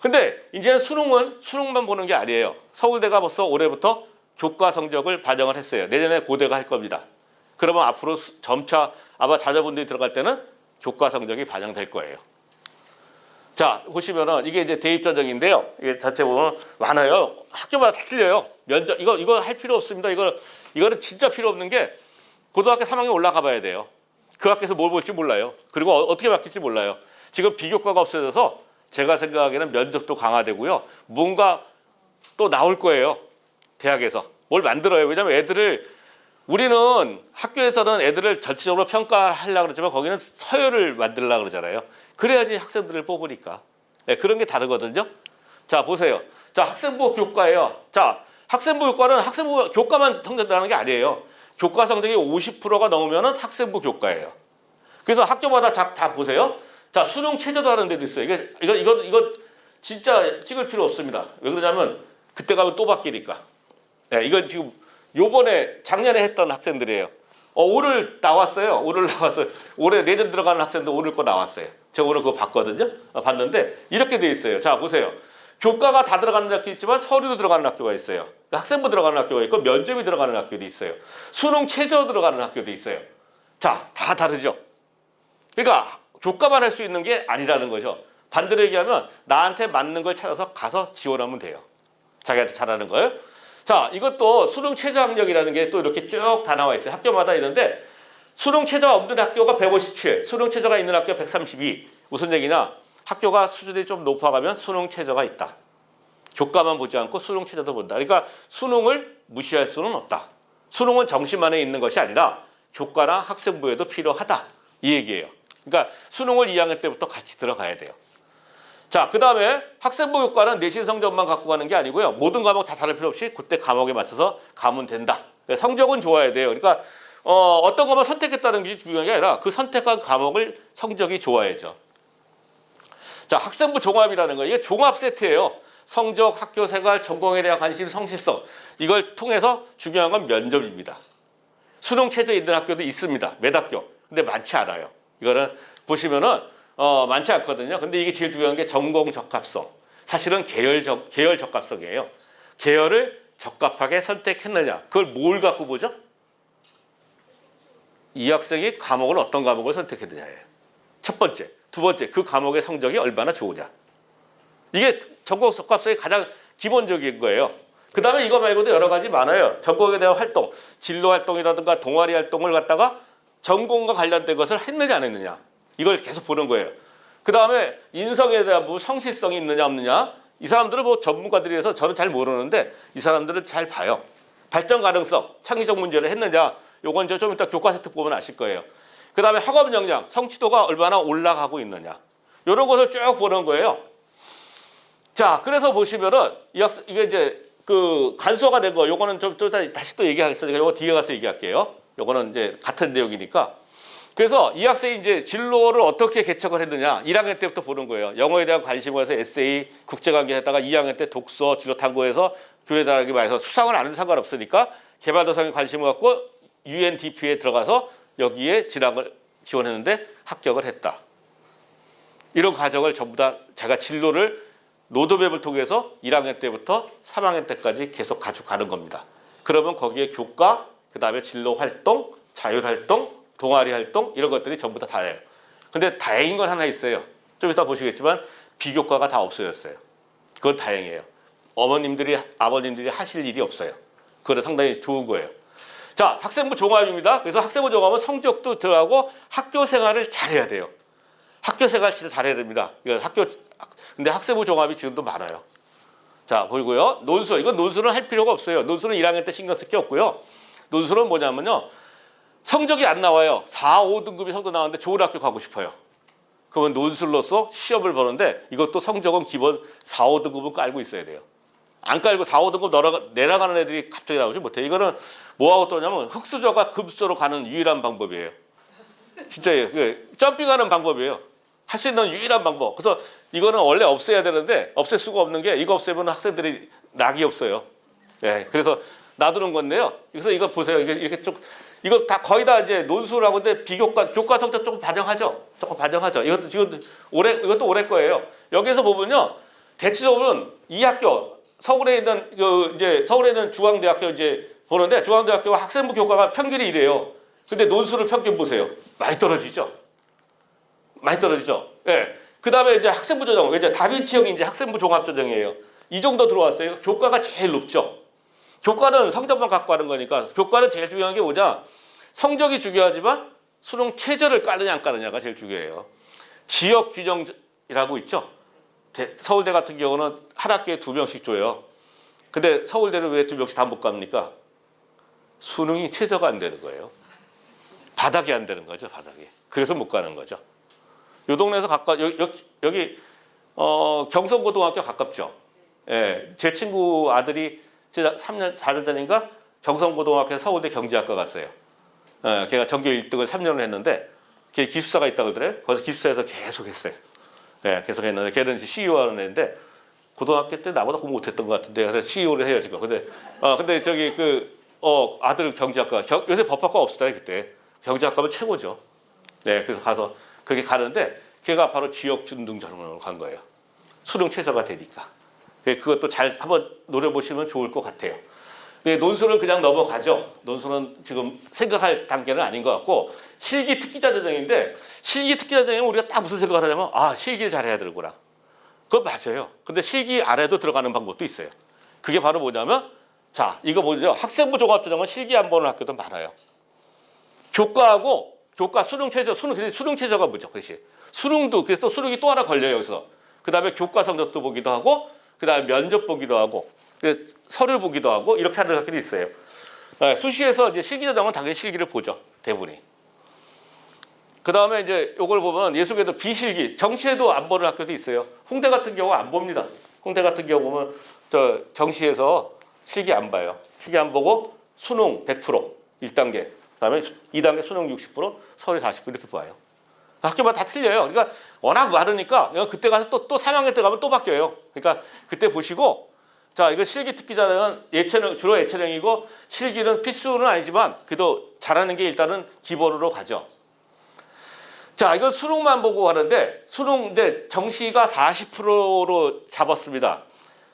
근데 이제는 수능만 보는 게 아니에요. 서울대가 벌써 올해부터 교과 성적을 반영을 했어요. 내년에 고대가 할 겁니다. 그러면 앞으로 점차 아마 자녀분들이 들어갈 때는 교과 성적이 반영될 거예요. 자, 보시면은 이게 이제 대입 전형인데요. 이게 자체 보면 많아요. 학교마다 다 틀려요. 면접 이거 할 필요 없습니다. 이거는 진짜 필요 없는 게 고등학교 3학년 올라가 봐야 돼요. 그 학교에서 뭘 볼지 몰라요. 그리고 어떻게 바뀔지 몰라요. 지금 비교과가 없어져서 제가 생각하기에는 면접도 강화되고요. 뭔가 또 나올 거예요. 대학에서 뭘 만들어요. 왜냐하면 우리는 학교에서는 애들을 전체적으로 평가하려고 그러지만 거기는 서열을 만들려고 그러잖아요. 그래야지 학생들을 뽑으니까. 네, 그런 게 다르거든요. 자, 보세요. 자, 학생부 교과예요. 자, 학생부 교과는 학생부 교과만 성적나는 게 아니에요. 교과 성적이 50%가 넘으면은 학생부 교과예요. 그래서 학교마다 다 보세요. 자, 수능 최저도 하는 데도 있어요. 이거 진짜 찍을 필요 없습니다. 왜 그러냐면 그때 가면 또 바뀌니까. 네, 이건 지금 요번에 작년에 했던 학생들이에요. 오늘 나왔어요. 올해 내년 들어가는 학생들 오늘 거 나왔어요. 제가 오늘 그거 봤거든요. 봤는데 이렇게 돼 있어요. 자, 보세요. 교과가 다 들어가는 학교 있지만 서류도 들어가는 학교가 있어요. 학생부 들어가는 학교가 있고 면접이 들어가는 학교도 있어요. 수능 최저 들어가는 학교도 있어요. 자, 다 다르죠. 그러니까 교과만 할 수 있는 게 아니라는 거죠. 반대로 얘기하면 나한테 맞는 걸 찾아서 가서 지원하면 돼요. 자기한테 잘하는 걸. 자, 이것도 수능 최저 학력이라는 게 또 이렇게 쭉 다 나와 있어요. 학교마다 있는데 수능 최저가 없는 학교가 157, 수능 최저가 있는 학교가 132. 무슨 얘기냐? 학교가 수준이 좀 높아가면 수능 최저가 있다. 교과만 보지 않고 수능 최저도 본다. 그러니까 수능을 무시할 수는 없다. 수능은 정시만에 있는 것이 아니라 교과나 학생부에도 필요하다. 이 얘기예요. 그러니까 수능을 2학년 때부터 같이 들어가야 돼요. 자, 그 다음에 학생부 교과는 내신 성적만 갖고 가는 게 아니고요. 모든 과목 다 다를 필요 없이 그때 과목에 맞춰서 가면 된다. 성적은 좋아야 돼요. 그러니까 어떤 것만 선택했다는 게 중요한 게 아니라 그 선택한 과목을 성적이 좋아야죠. 자, 학생부 종합이라는 거 이게 종합 세트예요. 성적, 학교 생활, 전공에 대한 관심, 성실성 이걸 통해서 중요한 건 면접입니다. 수능 최저 있는 학교도 있습니다. 몇 학교. 근데 많지 않아요. 이거는 보시면은 많지 않거든요. 근데 이게 제일 중요한 게 전공 적합성. 사실은 계열 적합성이에요. 계열을 적합하게 선택했느냐. 그걸 뭘 갖고 보죠? 이 학생이 과목을 어떤 과목을 선택했느냐예요. 첫 번째. 두 번째, 그 과목의 성적이 얼마나 좋으냐. 이게 전공 적합성이 가장 기본적인 거예요. 그 다음에 이거 말고도 여러 가지 많아요. 전공에 대한 활동, 진로 활동이라든가 동아리 활동을 갖다가 전공과 관련된 것을 했느냐 안 했느냐. 이걸 계속 보는 거예요. 그 다음에 인성에 대한 뭐 성실성이 있느냐 없느냐. 이 사람들은 뭐 전문가들이라서 저는 잘 모르는데 이 사람들은 잘 봐요. 발전 가능성, 창의적 문제를 했느냐. 요건 좀 이따 교과 세트 보면 아실 거예요. 그 다음에 학업 역량, 성취도가 얼마나 올라가고 있느냐. 이런 것을 쭉 보는 거예요. 자, 그래서 보시면은 이게 이제 그 간소화가 된 거, 요거는 좀 다시 또 얘기하겠으니까 요거 뒤에 가서 얘기할게요. 요거는 이제 같은 내용이니까. 그래서 이 학생이 이제 진로를 어떻게 개척을 했느냐. 1학년 때부터 보는 거예요. 영어에 대한 관심을 해서 에세이, 국제관계 했다가 2학년 때 독서, 진로 탐구해서 교내 다르기 많이 해서 수상을 안 해도 상관없으니까 개발도상에 관심을 갖고 UNDP에 들어가서 여기에 진학을 지원했는데 합격을 했다. 이런 과정을 전부 다 제가 진로를 로드맵을 통해서 1학년 때부터 3학년 때까지 계속 가져가는 겁니다. 그러면 거기에 교과, 그 다음에 진로 활동, 자율 활동, 동아리 활동 이런 것들이 전부 다 다예요. 근데 다행인 건 하나 있어요. 좀 이따 보시겠지만 비교과가 다 없어졌어요. 그건 다행이에요. 어머님들이, 아버님들이 하실 일이 없어요. 그건 상당히 좋은 거예요. 자, 학생부 종합입니다. 그래서 학생부 종합은 성적도 들어가고 학교 생활을 잘해야 돼요. 학교 생활 진짜 잘해야 됩니다. 근데 학생부 종합이 지금도 많아요. 자, 보이고요. 논술. 이건 논술은 할 필요가 없어요. 논술은 1학년 때 신경 쓸 게 없고요. 논술은 뭐냐면요. 성적이 안 나와요. 4, 5등급이 성적 나왔는데 좋은 학교 가고 싶어요. 그러면 논술로서 시험을 보는데 이것도 성적은 기본 4, 5등급은 깔고 있어야 돼요. 안 깔고 4, 5등급 내려가는 애들이 갑자기 나오지 못해요. 이거는 뭐하고 떠냐면 흑수저가 급수저로 가는 유일한 방법이에요. 진짜예요. 점핑하는 방법이에요. 할 수 있는 유일한 방법. 그래서 이거는 원래 없애야 되는데 없앨 수가 없는 게 이거 없애면 학생들이 낙이 없어요. 네, 그래서 놔두는 건데요. 그래서 이거 보세요. 이렇게 쭉 이거 다 거의 다 이제 논술하고 근데 교과 성적 조금 반영하죠. 조금 반영하죠. 이것도 지금 이것도 올해 거예요. 여기서 보면요. 대체적으로는 이 학교 서울에 있는 이제 서울에 있는 중앙대학교 이제 보는데 중앙대학교와 학생부 교과가 평균이 이래요. 근데 논술을 평균 보세요. 많이 떨어지죠. 많이 떨어지죠. 예. 그다음에 이제 학생부 조정, 이제 다빈치형이 이제 학생부 종합 조정이에요. 이 정도 들어왔어요. 교과가 제일 높죠. 교과는 성적만 갖고 하는 거니까 교과는 제일 중요한 게 뭐냐? 성적이 중요하지만 수능 최저를 까느냐 안 까느냐가 제일 중요해요. 지역 균형이라고 있죠. 서울대 같은 경우는 한 학기에 2명씩 줘요. 근데 서울대는 왜 2명씩 다 못 갑니까? 수능이 최저가 안 되는 거예요. 바닥이 안 되는 거죠, 바닥이. 그래서 못 가는 거죠. 요 동네에서 여기 경성고등학교 가깝죠. 예, 제 친구 아들이 제가 3년 4년 전인가 경성고등학교 서울대 경제학과 갔어요. 예, 걔가 전교 1등을 3년을 했는데 걔 기숙사가 있다고 그러더래요. 거기서 기숙사에서 계속 했어요. 예, 계속 했는데 걔는 이제 CEO 하는 애인데 고등학교 때 나보다 공부 못했던 것 같은데 그래서 CEO를 해요 지금. 근데 저기 아들 경제학과 요새 법학과 없었잖아요 그때. 경제학과면 최고죠. 네, 그래서 가서 그렇게 가는데 걔가 바로 지역 중등전형으로 간 거예요. 수능 최저가 되니까. 그것도 잘 한번 노려보시면 좋을 것 같아요. 근데 논술은 그냥 넘어가죠. 논술은 지금 생각할 단계는 아닌 것 같고 실기 특기자 전형인데 실기 특기자 전형은 우리가 딱 무슨 생각을 하냐면 실기를 잘해야 되는구나. 그건 맞아요. 근데 실기 안에도 들어가는 방법도 있어요. 그게 바로 뭐냐면 자 이거 뭐죠? 학생부 종합전형은 실기 안 보는 학교도 많아요. 교과 수능 최저가 뭐죠? 그것이 수능도 그래서 또 수능이 또 하나 걸려요. 여기서 그 다음에 교과 성적도 보기도 하고 그 다음에 면접 보기도 하고 서류 보기도 하고 이렇게 하는 학교도 있어요. 수시에서 이제 실기 전형은 당연히 실기를 보죠. 대부분이. 그 다음에 이제 이걸 보면 예술계도 비실기 정시에도 안 보는 학교도 있어요. 홍대 같은 경우 안 봅니다. 홍대 같은 경우 보면 정시에서 실기 안 봐요. 실기 안 보고 수능 100% 1단계 그다음에 2단계 수능 60% 서류 40% 이렇게 봐요. 학교마다 다 틀려요. 그러니까 워낙 많으니까 그때 가서 또 3학년 때 가면 또 바뀌어요. 그러니까 그때 보시고 자 이거 실기 특기자는 주로 예체능이고 실기는 필수는 아니지만 그래도 잘하는 게 일단은 기본으로 가죠. 자 이건 수능만 보고 하는데 수능 이제 정시가 40%로 잡았습니다.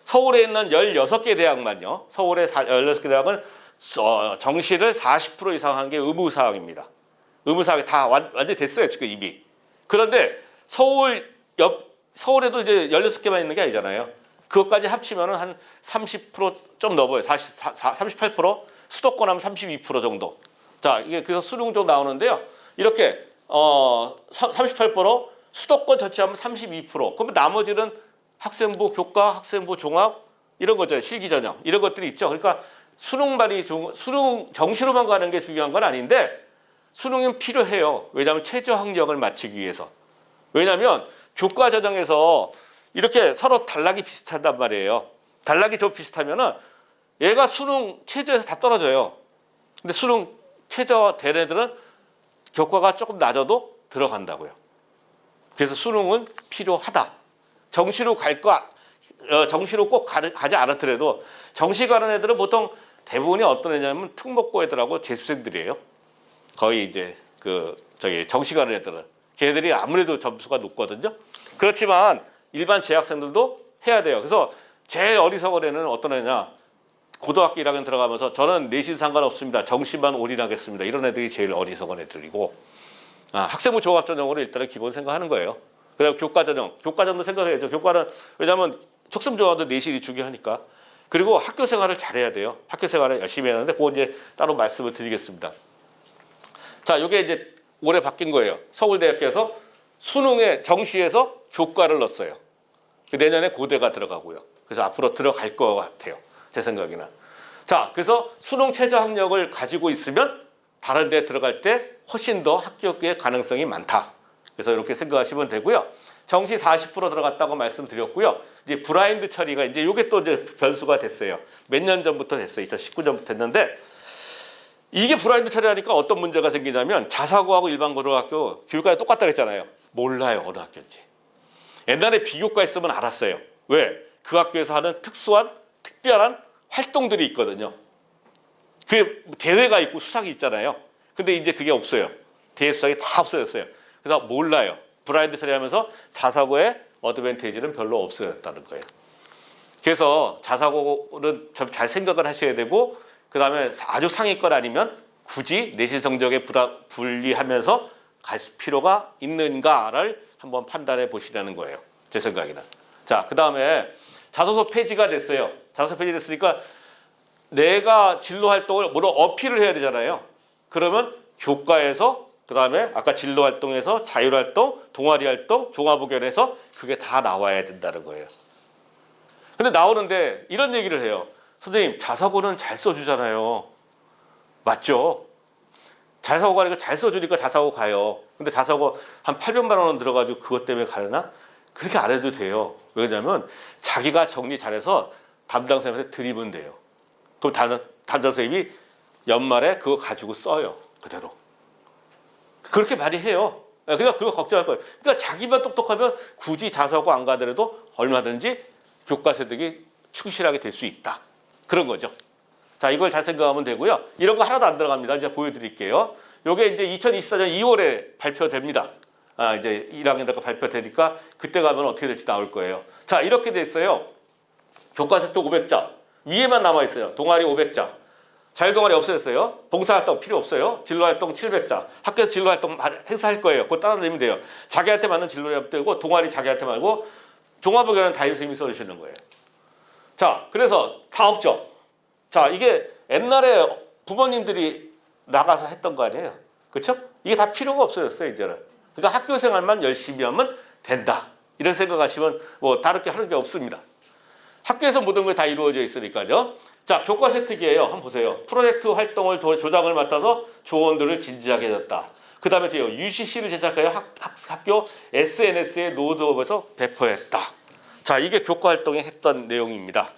서울에 있는 16개 대학만요. 서울의 16개 대학은 정시를 40% 이상 하는 게 의무사항입니다. 의무사항이 다 완전히 됐어요 지금 이미. 그런데 서울에도 이제 16개만 있는 게 아니잖아요. 그것까지 합치면은 한 30% 좀 넘어요. 38% 수도권 하면 32% 정도. 자 이게 그래서 수능 정도 나오는데요. 이렇게 38% 수도권 전체하면 32%. 그러면 나머지는 학생부 교과, 학생부 종합 이런 거죠. 실기 전형 이런 것들이 있죠. 그러니까 수능 정시로만 가는 게 중요한 건 아닌데 수능은 필요해요. 왜냐하면 최저 학력을 맞추기 위해서. 왜냐하면 교과 전형에서 이렇게 서로 단락이 비슷하단 말이에요. 단락이 좀 비슷하면은 얘가 수능 최저에서 다 떨어져요. 근데 수능 최저 된 애들은 교과가 조금 낮아도 들어간다고요. 그래서 수능은 필요하다. 정시로 꼭 가지 않았더라도 정시 가는 애들은 보통 대부분이 어떤 애냐면 특목고 애들하고 재수생들이에요. 거의 이제 정시가는 애들은 걔들이 아무래도 점수가 높거든요. 그렇지만 일반 재학생들도 해야 돼요. 그래서 제일 어리석은 애는 어떤 애냐, 고등학교 1학년 들어가면서 저는 내신 상관없습니다, 정시만 올인하겠습니다, 이런 애들이 제일 어리석은 애들이고, 학생부 종합전형으로 일단은 기본 생각하는 거예요. 그다음에 교과전도 생각해야죠. 교과는 왜냐하면 척슴종합도 내신이 중요하니까. 그리고 학교 생활을 잘해야 돼요. 학교 생활을 열심히 해야 하는데 그거 이제 따로 말씀을 드리겠습니다. 자, 이게 이제 올해 바뀐 거예요. 서울대학교에서 수능에 정시에서 교과를 넣었어요. 내년에 고대가 들어가고요. 그래서 앞으로 들어갈 것 같아요, 제 생각에는. 자, 그래서 수능 최저 학력을 가지고 있으면 다른 데 들어갈 때 훨씬 더 합격의 가능성이 많다. 그래서 이렇게 생각하시면 되고요. 정시 40% 들어갔다고 말씀드렸고요. 이제 브라인드 처리가 이제 이게 또 이제 변수가 됐어요. 몇 년 전부터 됐어요. 2019년부터 됐는데, 이게 브라인드 처리하니까 어떤 문제가 생기냐면, 자사고하고 일반 고등학교 교육과가 똑같다 그랬잖아요. 몰라요, 어느 학교인지. 옛날에 비교과 있으면 알았어요. 왜? 그 학교에서 하는 특별한 활동들이 있거든요. 그 대회가 있고 수상이 있잖아요. 근데 이제 그게 없어요. 대회 수상이 다 없어졌어요. 그래서 몰라요. 브라인드 처리하면서 자사고의 어드밴티지는 별로 없어졌다는 거예요. 그래서 자사고는 좀 잘 생각을 하셔야 되고, 그 다음에 아주 상위권 아니면 굳이 내신 성적에 분리하면서 갈 필요가 있는가를 한번 판단해 보시라는 거예요, 제 생각에는. 자, 그 다음에 자소서 폐지가 됐어요. 자소서 폐지됐으니까 내가 진로 활동을 뭐로 어필을 해야 되잖아요. 그러면 교과에서, 그 다음에 아까 진로 활동에서 자율 활동, 동아리 활동, 종합의견에서 그게 다 나와야 된다는 거예요. 근데 나오는데 이런 얘기를 해요. 선생님, 자사고는 잘 써주잖아요. 맞죠? 자사고 가니까 잘 써주니까 자사고 가요. 근데 자사고 한 800만 원 들어가지고 그것 때문에 가려나? 그렇게 안 해도 돼요. 왜냐면 자기가 정리 잘해서 담당 선생님한테 드리면 돼요. 그럼 담당 선생님이 연말에 그거 가지고 써요, 그대로. 그렇게 많이 해요. 그러니까 그거 걱정할 거예요. 그러니까 자기만 똑똑하면 굳이 자사고 안 가더라도 얼마든지 교과서득이 충실하게 될 수 있다. 그런 거죠. 자, 이걸 잘 생각하면 되고요. 이런 거 하나도 안 들어갑니다. 이제 보여드릴게요. 요게 이제 2024년 2월에 발표됩니다. 이제 1학년들과 발표되니까 그때 가면 어떻게 될지 나올 거예요. 자, 이렇게 됐어요. 교과서득 500자. 위에만 남아있어요. 동아리 500자. 자유동아리 없어졌어요. 봉사활동 필요 없어요. 진로활동 700자. 학교에서 진로활동 행사할 거예요. 그거 따라내면 돼요. 자기한테 맞는 진로활동 되고, 동아리 자기한테 말고, 종합의견은 담임선생님이 써주시는 거예요. 자, 그래서 다 없죠. 자, 이게 옛날에 부모님들이 나가서 했던 거 아니에요. 그렇죠? 이게 다 필요가 없어졌어요, 이제는. 그러니까 학교 생활만 열심히 하면 된다. 이런 생각하시면 뭐 다른 게 하는 게 없습니다. 학교에서 모든 게 다 이루어져 있으니까요. 자, 교과 세특이에요. 한번 보세요. 프로젝트 활동을 조장을 맡아서 조언들을 진지하게 해줬다. 그 다음에 뒤에 UCC를 제작하여 학교 SNS에 노드업에서 배포했다. 자, 이게 교과 활동에 했던 내용입니다.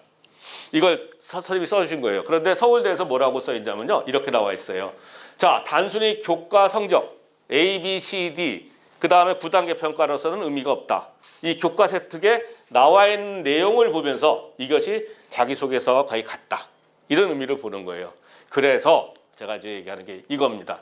이걸 선생님이 써주신 거예요. 그런데 서울대에서 뭐라고 써있냐면요, 이렇게 나와 있어요. 자, 단순히 교과 성적 A, B, C, D 그 다음에 9단계 평가로서는 의미가 없다. 이 교과 세특에 나와 있는 내용을 보면서 이것이 자기소개서와 거의 같다. 이런 의미를 보는 거예요. 그래서 제가 이제 얘기하는 게 이겁니다.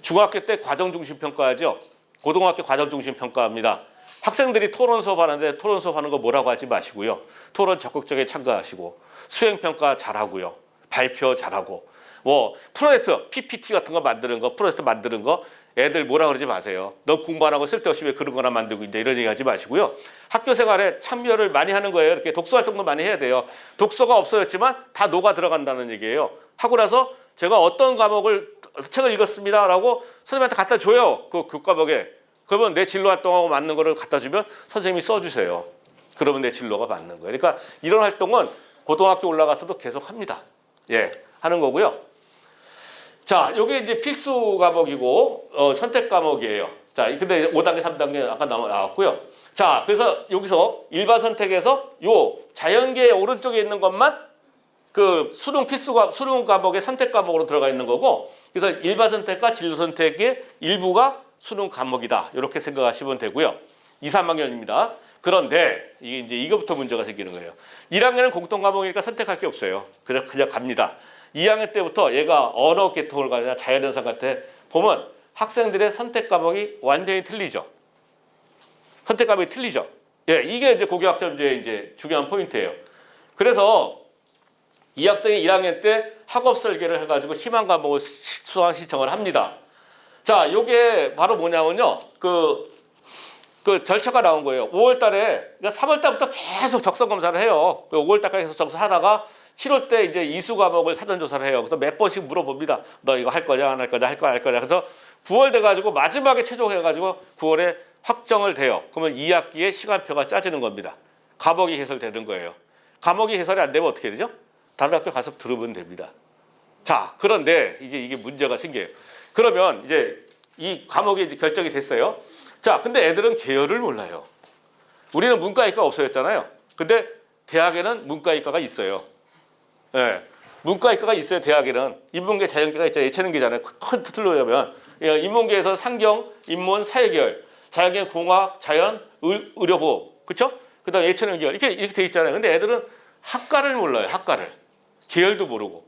중학교 때 과정중심평가하죠. 고등학교 과정중심평가합니다. 학생들이 토론 수업 하는데 토론 수업 하는 거 뭐라고 하지 마시고요. 토론 적극적으로 참가하시고, 수행평가 잘하고요. 발표 잘하고, 뭐 프로젝트 PPT 같은 거 만드는 거, 프로젝트 만드는 거 애들 뭐라 그러지 마세요. 너 공부 안 하고 쓸데없이 왜 그런 거나 만들고 이제 이런 얘기 하지 마시고요. 학교 생활에 참여를 많이 하는 거예요. 이렇게 독서 활동도 많이 해야 돼요. 독서가 없어졌지만 다 녹아 들어간다는 얘기예요. 하고 나서 제가 어떤 과목을 책을 읽었습니다라고 선생님한테 갖다 줘요. 그 과목에. 그러면 내 진로 활동하고 맞는 거를 갖다 주면 선생님이 써주세요. 그러면 내 진로가 맞는 거예요. 그러니까 이런 활동은 고등학교 올라가서도 계속 합니다. 예, 하는 거고요. 자, 요게 이제 필수 과목이고 선택 과목이에요. 자, 근데 5단계, 3단계 아까 나왔고요. 자, 그래서 여기서 일반 선택에서 요 자연계 오른쪽에 있는 것만 그 수능 과목의 선택 과목으로 들어가 있는 거고, 그래서 일반 선택과 진로 선택의 일부가 수능 과목이다. 이렇게 생각하시면 되고요. 2, 3학년입니다. 그런데 이게 이제 이거부터 문제가 생기는 거예요. 1학년은 공통 과목이니까 선택할 게 없어요. 그냥 갑니다. 2학년 때부터 얘가 언어 계통을 가냐 자연현상 같아 보면 학생들의 선택 과목이 완전히 틀리죠. 선택 과목이 틀리죠. 예, 이게 이제 고교학점제의 이제 중요한 포인트예요. 그래서 이 학생이 1학년 때 학업 설계를 해가지고 희망 과목을 수강 신청을 합니다. 자, 요게 바로 뭐냐면요. 그 절차가 나온 거예요. 5월 달에, 그러니까 3월 달부터 계속 적성 검사를 해요. 5월 달까지 계속 접수하다가 7월 때 이제 이수 과목을 사전 조사를 해요. 그래서 몇 번씩 물어봅니다. 너 이거 할 거냐, 안 할 거냐, 할 거야, 할 거냐. 그래서 9월 돼가지고 마지막에 최종해가지고 9월에 확정을 돼요. 그러면 2학기에 시간표가 짜지는 겁니다. 과목이 개설되는 거예요. 과목이 개설이 안 되면 어떻게 되죠? 다른 학교 가서 들으면 됩니다. 자, 그런데 이제 이게 문제가 생겨요. 그러면 이제 이 과목이 이제 결정이 됐어요. 자, 근데 애들은 계열을 몰라요. 우리는 문과이과 없어졌잖아요. 근데 대학에는 문과이과가 있어요. 예, 문과이과가 있어요. 대학에는 인문계, 자연계가 있잖아요. 예체능계잖아요. 큰 틀로 보면 인문계에서 상경, 인문, 사회계열, 자연계, 공학, 자연, 의료보, 그렇죠? 그다음 예체능 계열 이렇게 돼 있잖아요. 근데 애들은 학과를 몰라요. 학과를 계열도 모르고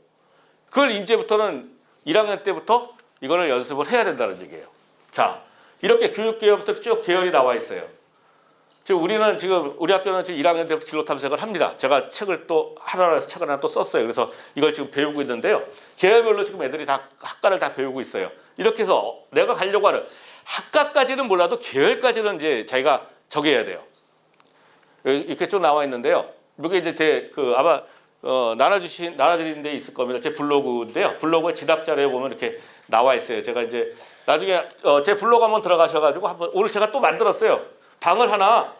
그걸 이제부터는 1학년 때부터 이거를 연습을 해야 된다는 얘기예요. 자, 이렇게 교육계열부터 쭉 계열이 나와 있어요. 지금 우리는 지금 우리 학교는 지금 1학년 때부터 진로 탐색을 합니다. 제가 책을 또 하나라서 책을 하나 또 썼어요. 그래서 이걸 지금 배우고 있는데요. 계열별로 지금 애들이 다 학과를 다 배우고 있어요. 이렇게 해서 내가 가려고 하는 학과까지는 몰라도 계열까지는 이제 자기가 정해야 돼요. 이렇게 쭉 나와 있는데요. 이게 이제 아마 나눠드린 데 있을 겁니다. 제 블로그인데요. 블로그에 진학자료에 보면 이렇게 나와 있어요. 제가 이제 나중에 제 블로그 한번 들어가셔가지고 오늘 제가 또 만들었어요. 방을 하나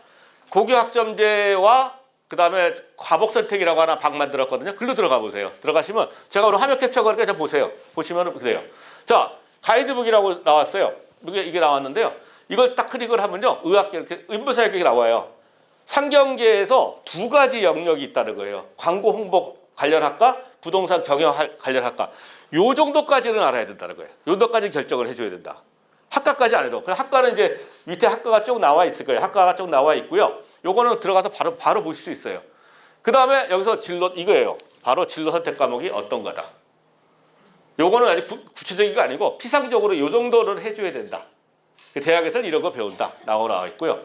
고교학점제와 그 다음에 과목 선택이라고 하나 방 만들었거든요. 글로 들어가 보세요. 들어가시면 제가 오늘 화면 캡처 거니까 좀 보세요. 보시면 그래요. 자, 가이드북이라고 나왔어요. 이게 나왔는데요. 이걸 딱 클릭을 하면요. 의학계 이렇게 인문사회학이 나와요. 상경계에서 두 가지 영역이 있다는 거예요. 광고 홍보 관련 학과, 부동산 경영 관련 학과. 요 정도까지는 알아야 된다는 거예요. 요 정도까지 결정을 해줘야 된다. 학과까지 안 해도. 학과는 이제 밑에 학과가 쭉 나와 있을 거예요. 학과가 쭉 나와 있고요. 요거는 들어가서 바로 보실 수 있어요. 그 다음에 여기서 진로 이거예요. 바로 진로 선택 과목이 어떤 거다. 요거는 아직 구체적인 거 아니고 피상적으로 요 정도는 해줘야 된다. 대학에서는 이런 거 배운다. 나와 있고요.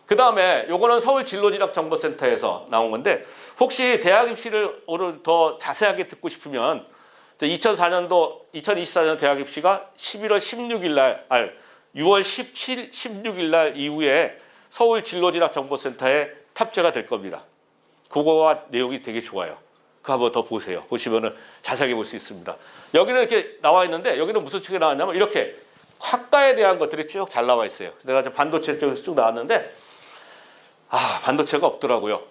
그 다음에 요거는 서울 진로진학정보센터에서 나온 건데 혹시 대학 입시를 오늘 더 자세하게 듣고 싶으면 2024년 대학 입시가 11월 16일 날, 6월 17, 16일 날 이후에 서울 진로진학정보센터에 탑재가 될 겁니다. 그거와 내용이 되게 좋아요. 그거 한번 더 보세요. 보시면은 자세하게 볼 수 있습니다. 여기는 이렇게 나와 있는데 여기는 무슨 책이 나왔냐면 이렇게 학과에 대한 것들이 쭉 잘 나와 있어요. 내가 반도체 쪽에서 쭉 나왔는데 반도체가 없더라고요.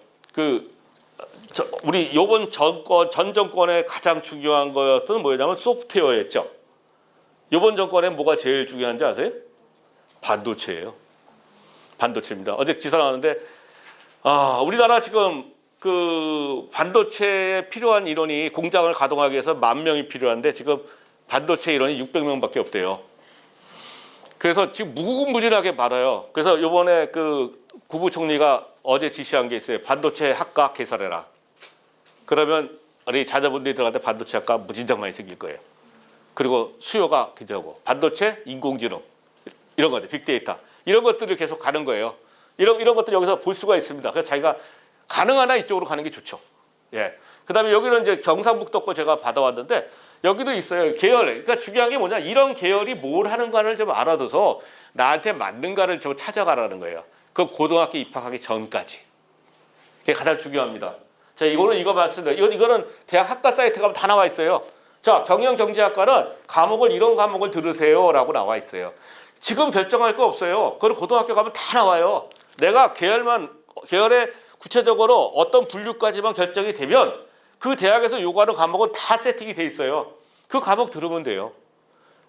우리 요번 전 정권의 가장 중요한 거였던 뭐냐면 소프트웨어였죠. 요번 정권에 뭐가 제일 중요한지 아세요? 반도체예요. 반도체입니다. 어제 기사 나왔는데 우리나라 지금 그 반도체에 필요한 인원이 공장을 가동하기 위해서 10,000명이 필요한데 지금 반도체 인원이 600명밖에 없대요. 그래서 지금 무궁무진하게 많아요. 그래서 요번에 그 국무총리가 어제 지시한 게 있어요. 반도체 학과 개설해라. 그러면 우리 자녀분들이 들어갈 때 반도체 학과 무진장 많이 생길 거예요. 그리고 수요가 굉장하고 반도체, 인공지능 이런 것들, 빅데이터 이런 것들을 계속 가는 거예요. 이런 것들 여기서 볼 수가 있습니다. 그래서 자기가 가능하나 이쪽으로 가는 게 좋죠. 예. 그다음에 여기는 이제 경상북도 거 제가 받아왔는데 여기도 있어요. 계열. 그러니까 중요한 게 뭐냐? 이런 계열이 뭘 하는가를 좀 알아둬서 나한테 맞는가를 좀 찾아가라는 거예요. 그 고등학교 입학하기 전까지. 그게 가장 중요합니다. 자, 이거 말씀드려요. 이거는 대학 학과 사이트 가면 다 나와 있어요. 자, 경영경제학과는 이런 과목을 들으세요라고 나와 있어요. 지금 결정할 거 없어요. 그걸 고등학교 가면 다 나와요. 내가 계열에 구체적으로 어떤 분류까지만 결정이 되면 그 대학에서 요구하는 과목은 다 세팅이 돼 있어요. 그 과목 들으면 돼요.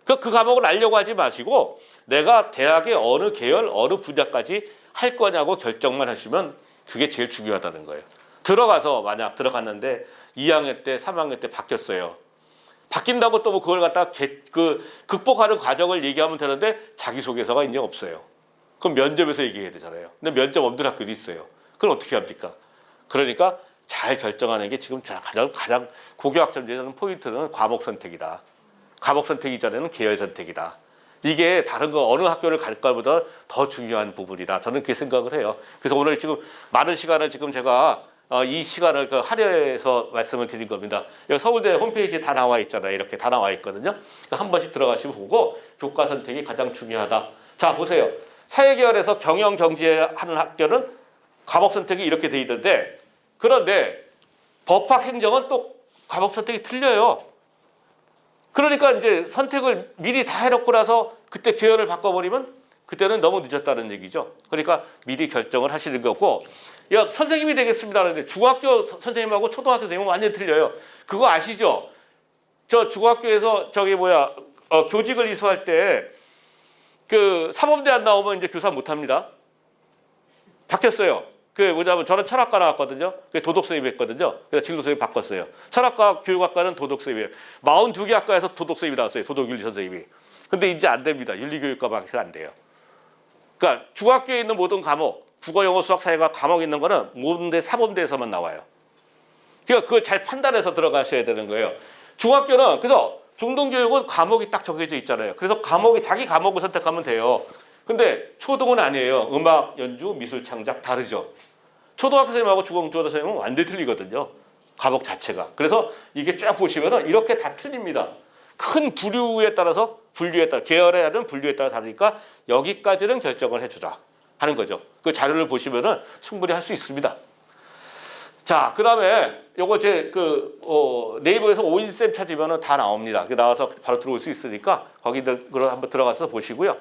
그 과목을 알려고 하지 마시고 내가 대학의 어느 계열, 어느 분야까지 할 거냐고 결정만 하시면 그게 제일 중요하다는 거예요. 들어가서 만약 들어갔는데 2학년 때, 3학년 때 바뀌었어요. 바뀐다고 또 뭐 그걸 갖다 극복하는 과정을 얘기하면 되는데 자기소개서가 이제 없어요. 그럼 면접에서 얘기해야 되잖아요. 근데 면접 없는 학교도 있어요. 그럼 어떻게 합니까? 그러니까 잘 결정하는 게 지금 가장 고교학점제는 포인트는 과목 선택이다. 과목 선택 이전에는 계열 선택이다. 이게 다른 거 어느 학교를 갈까보다 더 중요한 부분이다. 저는 그렇게 생각을 해요. 그래서 오늘 지금 많은 시간을 지금 제가 이 시간을 할애해서 말씀을 드린 겁니다. 여기 서울대 홈페이지에 다 나와 있잖아요. 이렇게 다 나와 있거든요. 한 번씩 들어가시면 보고 교과 선택이 가장 중요하다. 자, 보세요. 사회계열에서 경영 경제하는 학교는 과목 선택이 이렇게 돼 있는데, 그런데 법학 행정은 또 과목 선택이 틀려요. 그러니까 이제 선택을 미리 다 해놓고 나서 그때 계열을 바꿔버리면 그때는 너무 늦었다는 얘기죠. 그러니까 미리 결정을 하시는 거고, 야, 선생님이 되겠습니다 하는데 중학교 선생님하고 초등학교 선생님은 완전히 틀려요. 그거 아시죠? 저 중학교에서 교직을 이수할 때 그 사범대 안 나오면 이제 교사 못 합니다. 바뀌었어요. 저는 철학과 나왔거든요. 도덕 수입했거든요. 그래서 진로 수입 바꿨어요. 철학과 교육학과는 도덕 수입이에요. 42개 학과에서 도덕 수입이 나왔어요. 도덕윤리 선생님이. 근데 이제 안 됩니다. 윤리교육과밖에 안 돼요. 그러니까 중학교에 있는 모든 과목, 국어, 영어, 수학, 사회가 과목 있는 거는 모든 사범대에서만 나와요. 그러니까 그걸 잘 판단해서 들어가셔야 되는 거예요. 중학교는 그래서 중등교육은 과목이 딱 정해져 있잖아요. 그래서 자기 과목을 선택하면 돼요. 근데 초등은 아니에요. 음악, 연주, 미술, 창작 다르죠. 초등학교 선생님하고 중학교 선생님은 완전히 틀리거든요. 과목 자체가. 그래서 이게 쫙 보시면은 이렇게 다 틀립니다. 큰 분류에 따라 계열에 따른 분류에 따라 다르니까 여기까지는 결정을 해주자 하는 거죠. 그 자료를 보시면은 충분히 할 수 있습니다. 자, 그다음에 요거 네이버에서 오인쌤 찾으면은 다 나옵니다. 나와서 바로 들어올 수 있으니까 거기들 한번 들어가서 보시고요.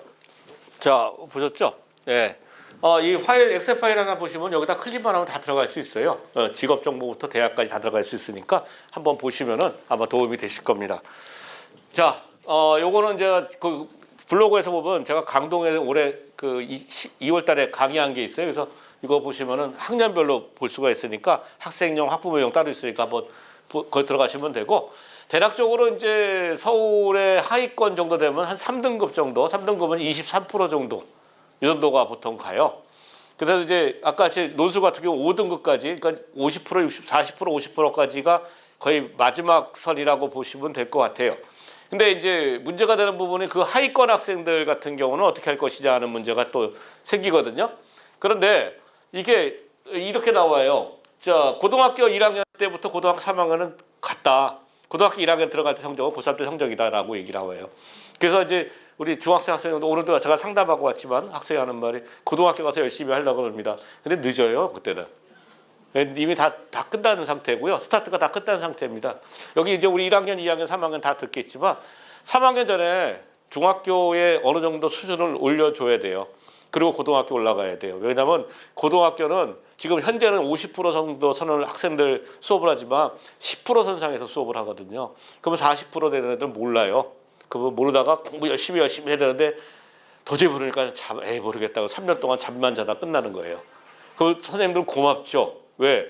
자, 보셨죠? 예. 이 파일, 엑셀 파일 하나 보시면 여기다 클릭만 하면 다 들어갈 수 있어요. 직업 정보부터 대학까지 다 들어갈 수 있으니까 한번 보시면은 아마 도움이 되실 겁니다. 자, 요거는 제가 그 블로그에서 보면 제가 강동에 올해 2월 달에 강의한 게 있어요. 그래서 이거 보시면은 학년별로 볼 수가 있으니까 학생용, 학부모용 따로 있으니까 한번 거기 들어가시면 되고, 대략적으로 이제 서울의 하위권 정도 되면 한 3등급 정도, 3등급은 23% 정도, 이 정도가 보통 가요. 그래서 이제 아까 논술 같은 경우 5등급까지, 그러니까 50%, 60, 40%, 50%까지가 거의 마지막 선이라고 보시면 될 것 같아요. 근데 이제 문제가 되는 부분이 그 하위권 학생들 같은 경우는 어떻게 할 것이냐 하는 문제가 또 생기거든요. 그런데 이게 이렇게 나와요. 자, 고등학교 1학년 때부터 고등학교 3학년은 같다. 고등학교 1학년 들어갈 때 성적은 고3 때 성적이다라고 얘기를 하고요. 그래서 이제 우리 중학생 학생도 오늘도 제가 상담하고 왔지만 학생이 하는 말이 고등학교 가서 열심히 하려고 합니다. 근데 늦어요, 그때는. 이미 다 끝나는 상태고요. 스타트가 다 끝난 상태입니다. 여기 이제 우리 1학년, 2학년, 3학년 다 듣겠지만 3학년 전에 중학교에 어느 정도 수준을 올려줘야 돼요. 그리고 고등학교 올라가야 돼요. 왜냐하면 고등학교는 지금 현재는 50% 정도 선을 학생들 수업을 하지만 10% 선상에서 수업을 하거든요. 그러면 40% 되는 애들은 몰라요. 그거 모르다가 공부 열심히 해야 되는데 도저히 모르니까 모르겠다고 3년 동안 잠만 자다 끝나는 거예요. 그 선생님들 고맙죠. 왜?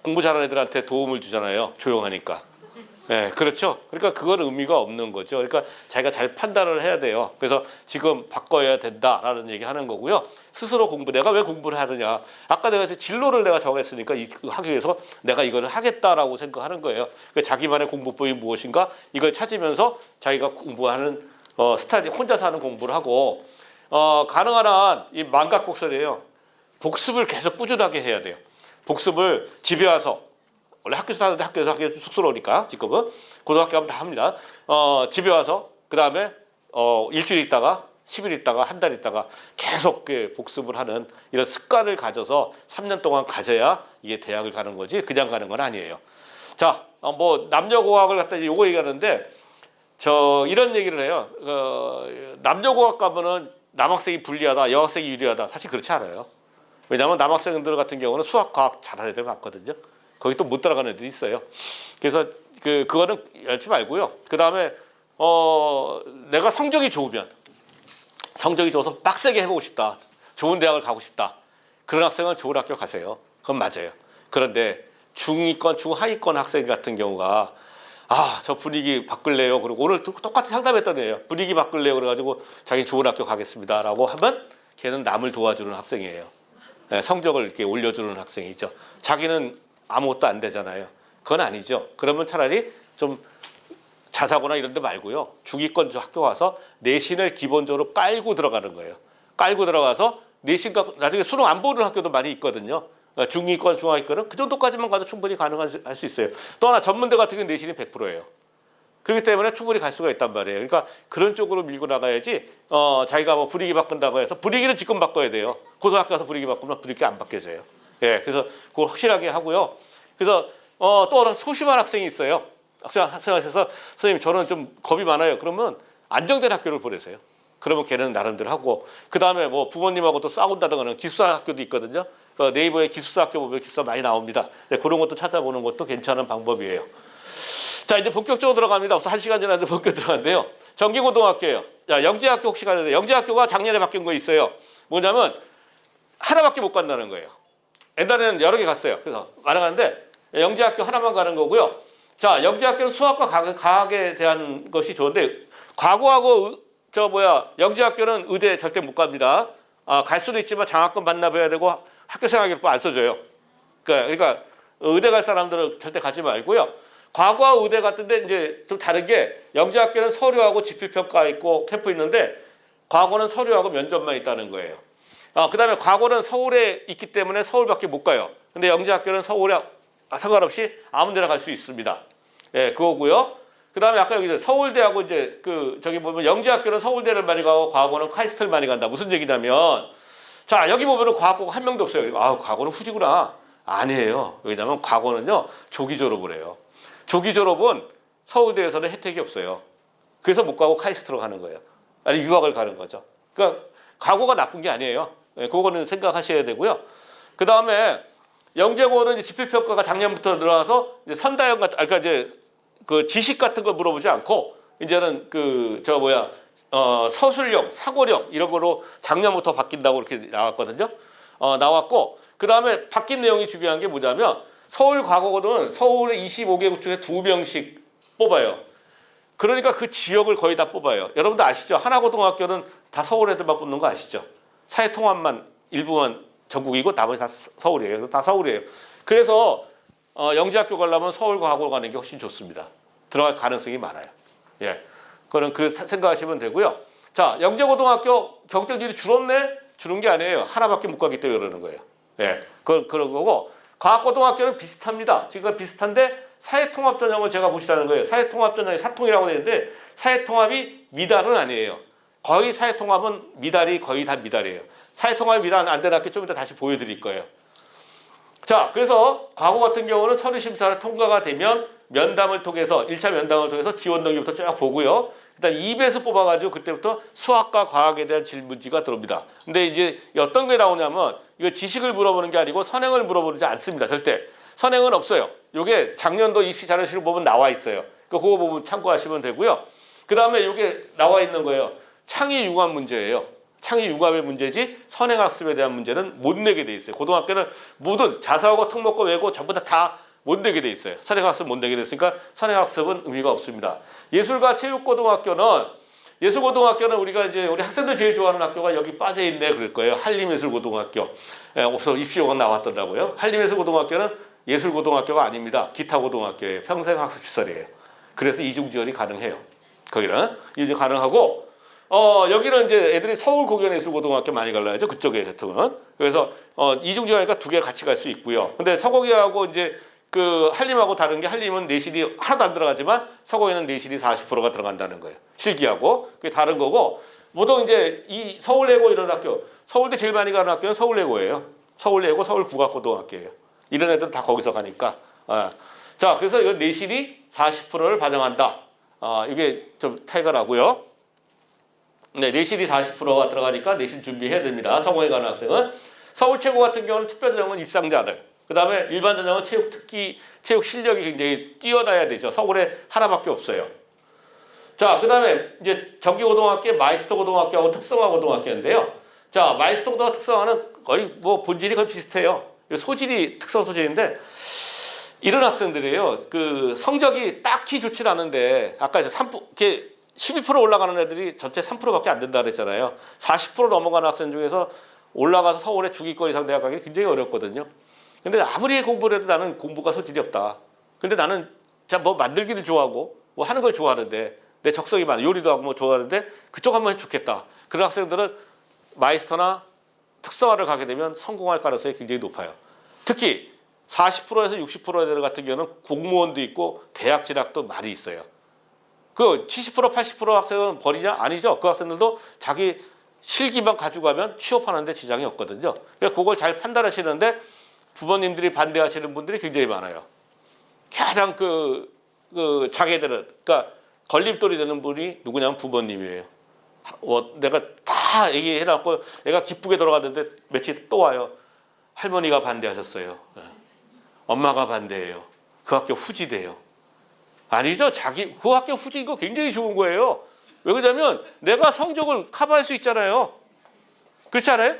공부 잘하는 애들한테 도움을 주잖아요. 조용하니까. 네, 그렇죠. 그러니까 그건 의미가 없는 거죠. 그러니까 자기가 잘 판단을 해야 돼요. 그래서 지금 바꿔야 된다라는 얘기 하는 거고요. 스스로 내가 왜 공부를 하느냐. 아까 내가 진로를 내가 정했으니까 하기 위해서 내가 이걸 하겠다라고 생각하는 거예요. 그러니까 자기만의 공부법이 무엇인가 이걸 찾으면서 자기가 공부하는 스타일 혼자서 하는 공부를 하고 가능한 한 이 만각복설이에요. 복습을 계속 꾸준하게 해야 돼요. 복습을 집에 와서 원래 학교에서 하는데 학교에서 쑥스러우니까 지금은 고등학교 가면 다 합니다. 집에 와서 그 다음에 일주일 있다가 10일 있다가 한 달 있다가 계속 복습을 하는 이런 습관을 가져서 3년 동안 가져야 이게 대학을 가는 거지 그냥 가는 건 아니에요. 자, 남녀공학을 갖다 요거 얘기하는데 이런 얘기를 해요. 남녀공학 가면은 남학생이 불리하다, 여학생이 유리하다. 사실 그렇지 않아요. 왜냐하면 남학생들 같은 경우는 수학, 과학 잘하는 애들 많거든요. 거기 또 못 따라가는 애들이 있어요. 그래서 그거는 열지 말고요. 그 다음에 내가 성적이 좋아서 빡세게 해보고 싶다. 좋은 대학을 가고 싶다. 그런 학생은 좋은 학교 가세요. 그건 맞아요. 그런데 중위권, 중하위권 학생 같은 경우가 저 분위기 바꿀래요. 그리고 오늘 똑같이 상담했던 애예요. 분위기 바꿀래요. 그래가지고 자기 좋은 학교 가겠습니다라고 하면 걔는 남을 도와주는 학생이에요. 네, 성적을 이렇게 올려주는 학생이죠. 자기는 아무것도 안 되잖아요. 그건 아니죠. 그러면 차라리 좀 자사고나 이런 데 말고요. 중위권 학교 와서 내신을 기본적으로 깔고 들어가는 거예요. 깔고 들어가서 내신과 나중에 수능 안 보는 학교도 많이 있거든요. 중위권, 중하위권은 그 정도까지만 가도 충분히 가능할 수 있어요. 또 하나 전문대 같은 경우는 내신이 100%예요. 그렇기 때문에 충분히 갈 수가 있단 말이에요. 그러니까 그런 쪽으로 밀고 나가야지 자기가 뭐 분위기 바꾼다고 해서 분위기는 지금 바꿔야 돼요. 고등학교 가서 분위기 바꾸면 분위기 안 바뀌어져요. 예, 그래서 그걸 확실하게 하고요. 그래서 또 하나 소심한 학생이 있어요. 학생하셔서 선생님 저는 좀 겁이 많아요. 그러면 안정된 학교를 보내세요. 그러면 걔는 나름대로 하고 그 다음에 뭐 부모님하고 또 싸운다든가 기숙사 학교도 있거든요. 네이버에 기숙사 학교 보면 기숙사 많이 나옵니다. 네, 그런 것도 찾아보는 것도 괜찮은 방법이에요. 자 이제 본격적으로 들어갑니다. 없어 1시간 지났는데 본격 들어갔는데요. 정기고등학교예요. 자 영재학교 혹시 가는데 영재학교가 작년에 바뀐 거 있어요. 뭐냐면 하나밖에 못 간다는 거예요. 옛날에는 여러 개 갔어요. 그래서 가능한데 영재학교 하나만 가는 거고요. 자 영재학교는 수학과 과학에 대한 것이 좋은데 과거하고 영재학교는 의대 절대 못 갑니다. 갈 수도 있지만 장학금 반납해야 되고 학교생활기록부 안 써줘요. 그러니까 의대 갈 사람들은 절대 가지 말고요. 과거와 의대 같은데 이제 좀 다른 게 영재학교는 서류하고 지필평가 있고 캠프 있는데 과거는 서류하고 면접만 있다는 거예요. 그다음에 과거는 서울에 있기 때문에 서울밖에 못 가요. 근데 영재학교는 서울에 상관없이 아무 데나 갈 수 있습니다. 예, 그거고요. 그다음에 아까 여기 서울대하고 이제 저기 보면 영재학교는 서울대를 많이 가고 과거는 카이스트를 많이 간다. 무슨 얘기냐면 자 여기 보면은 과거가 한 명도 없어요. 과거는 후지구나. 아니에요. 왜냐면 과거는요 조기 졸업을 해요. 조기 졸업은 서울대에서는 혜택이 없어요. 그래서 못 가고 카이스트로 가는 거예요. 아니 유학을 가는 거죠. 그러니까 과거가 나쁜 게 아니에요. 네, 그거는 생각하셔야 되고요. 그 다음에 영재고는 이제 지필평가가 작년부터 늘어나서 이제 선다형 그러니까 이제 그 지식 같은 거 물어보지 않고 이제는 서술형, 사고형 이런 거로 작년부터 바뀐다고 이렇게 나왔거든요. 나왔고 그 다음에 바뀐 내용이 중요한 게 뭐냐면 서울 과거고는 서울의 25개국 중에 2명씩 뽑아요. 그러니까 그 지역을 거의 다 뽑아요. 여러분도 아시죠? 하나고등학교는 다 서울 애들만 뽑는 거 아시죠? 사회통합만 일부만 전국이고 나머지 다 서울이에요. 다 서울이에요. 그래서 영재학교 가려면 서울 과거로 가는 게 훨씬 좋습니다. 들어갈 가능성이 많아요. 예, 그거는 그 생각하시면 되고요. 자, 영재고등학교 경쟁률이 줄었네? 줄은 게 아니에요. 하나밖에 못 가기 때문에 그러는 거예요. 예, 그런 거고 과학고등학교는 비슷합니다. 지금 비슷한데 사회통합 전형을 제가 보시라는 거예요. 사회통합 전형이 사통이라고 되는데 사회통합이 미달은 아니에요. 거의 사회통합은 미달이 거의 다 미달이에요. 사회통합이 미달 안 되는 학교 좀 이따 다시 보여드릴 거예요. 자, 그래서 과거 같은 경우는 서류 심사를 통과가 되면 면담을 통해서 1차 면담을 통해서 지원 능력부터 쫙 보고요. 일단 2배에서 뽑아가지고 그때부터 수학과 과학에 대한 질문지가 들어옵니다. 근데 이제 어떤 게 나오냐면 이거 지식을 물어보는 게 아니고 선행을 물어보지 않습니다. 절대. 선행은 없어요. 이게 작년도 입시 자료실을 보면 나와 있어요. 그거 보면 참고하시면 되고요. 그 다음에 이게 나와 있는 거예요. 창의 융합 문제예요. 창의 융합의 문제지 선행학습에 대한 문제는 못 내게 돼 있어요. 고등학교는 모든 자사고, 특목고, 외고 전부 다 못 내게 돼 있어요. 선행학습 못 내게 됐으니까 선행학습은 의미가 없습니다. 예술과 체육고등학교는 우리가 이제 우리 학생들 제일 좋아하는 학교가 여기 빠져 있네 그럴 거예요. 한림예술고등학교. 없어 입시요건 나왔더라고요. 한림예술고등학교는 예술고등학교가 아닙니다. 기타고등학교예요. 평생학습시설이에요. 그래서 이중 지원이 가능해요. 거기는 이중 가능하고 여기는 이제 애들이 서울 고견예술고등학교 많이 갈라야죠. 그쪽에 같으면. 그래서 이중 지원이니까 두 개 같이 갈 수 있고요. 근데 서거기하고 이제 그 한림하고 다른 게 한림은 내신이 하나도 안 들어가지만 서거에는 내신이 40%가 들어간다는 거예요. 실기하고 그게 다른 거고 보통 이제 이 서울예고 이런 학교 서울대 제일 많이 가는 학교는 서울예고예요. 서울예고 서울국악고등학교예요. 이런 애들은 다 거기서 가니까. 자 그래서 이 내신이 40%를 반영한다. 이게 좀 차이가 나고요. 네, 내신이 40%가 들어가니까 내신 준비해야 됩니다. 서거에 가는 학생은. 서울최고 같은 경우는 특별전형은 입상자들. 그 다음에 일반 전형은 체육 실력이 굉장히 뛰어나야 되죠. 서울에 하나밖에 없어요. 자, 그 다음에 이제 정기고등학교, 마이스터고등학교하고 특성화고등학교인데요. 자, 마이스터고등학교 특성화는 거의 뭐 본질이 거의 비슷해요. 소질이 특성 소질인데 이런 학생들이에요. 그 성적이 딱히 좋진 않은데 아까 이제 12% 올라가는 애들이 전체 3%밖에 안 된다 그랬잖아요. 40% 넘어가는 학생 중에서 올라가서 서울의 중위권 이상 대학 가기 굉장히 어렵거든요. 근데 아무리 공부를 해도 나는 공부가 소질이 없다. 근데 나는 뭐 만들기를 좋아하고 뭐 하는 걸 좋아하는데 내 적성이 많아. 요리도 하고 뭐 좋아하는데 그쪽 한번 좋겠다. 그런 학생들은 마이스터나 특성화를 가게 되면 성공할 가능성이 굉장히 높아요. 특히 40%에서 60%들 같은 경우는 공무원도 있고 대학 진학도 많이 있어요. 그 70% 80% 학생은 버리냐? 아니죠. 그 학생들도 자기 실기만 가지고 가면 취업하는데 지장이 없거든요. 그러니까 그걸 잘 판단하시는데 부모님들이 반대하시는 분들이 굉장히 많아요. 가장 그 장애들은, 그러니까 걸림돌이 되는 분이 누구냐면 부모님이에요. 내가 다 얘기해놨고 애가 기쁘게 돌아갔는데 며칠 또 와요. 할머니가 반대하셨어요. 엄마가 반대해요. 그 학교 후지돼요. 아니죠. 그 학교 후지인 거 굉장히 좋은 거예요. 왜 그러냐면 내가 성적을 커버할 수 있잖아요. 그렇지 않아요?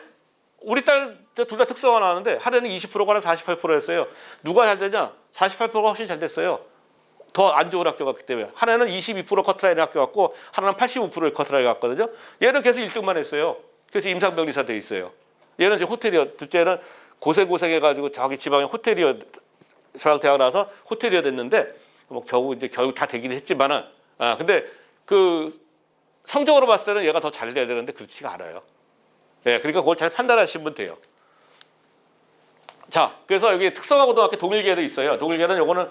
우리 딸 둘 다 특성화 나왔는데 하나는 20%가 48%였어요. 누가 잘 되냐? 48%가 훨씬 잘 됐어요. 더 안 좋은 학교 갔기 때문에. 하나는 22% 커트라인 학교 갔고 하나는 85%의 커트라인 갔거든요. 얘는 계속 1등만 했어요. 그래서 임상병리사 돼 있어요. 얘는 이제 호텔이요. 둘째는 고생해가지고 저기 지방에 호텔이요. 지방대학 나와서 호텔이어 됐는데 뭐 결국 다 되긴 했지만은 근데 그 성적으로 봤을 때는 얘가 더 잘 돼야 되는데 그렇지가 않아요. 예, 그러니까 그걸 잘 판단하시면 돼요. 자, 그래서 여기 특성화 고등학교 동일계도 있어요. 동일계는 요거는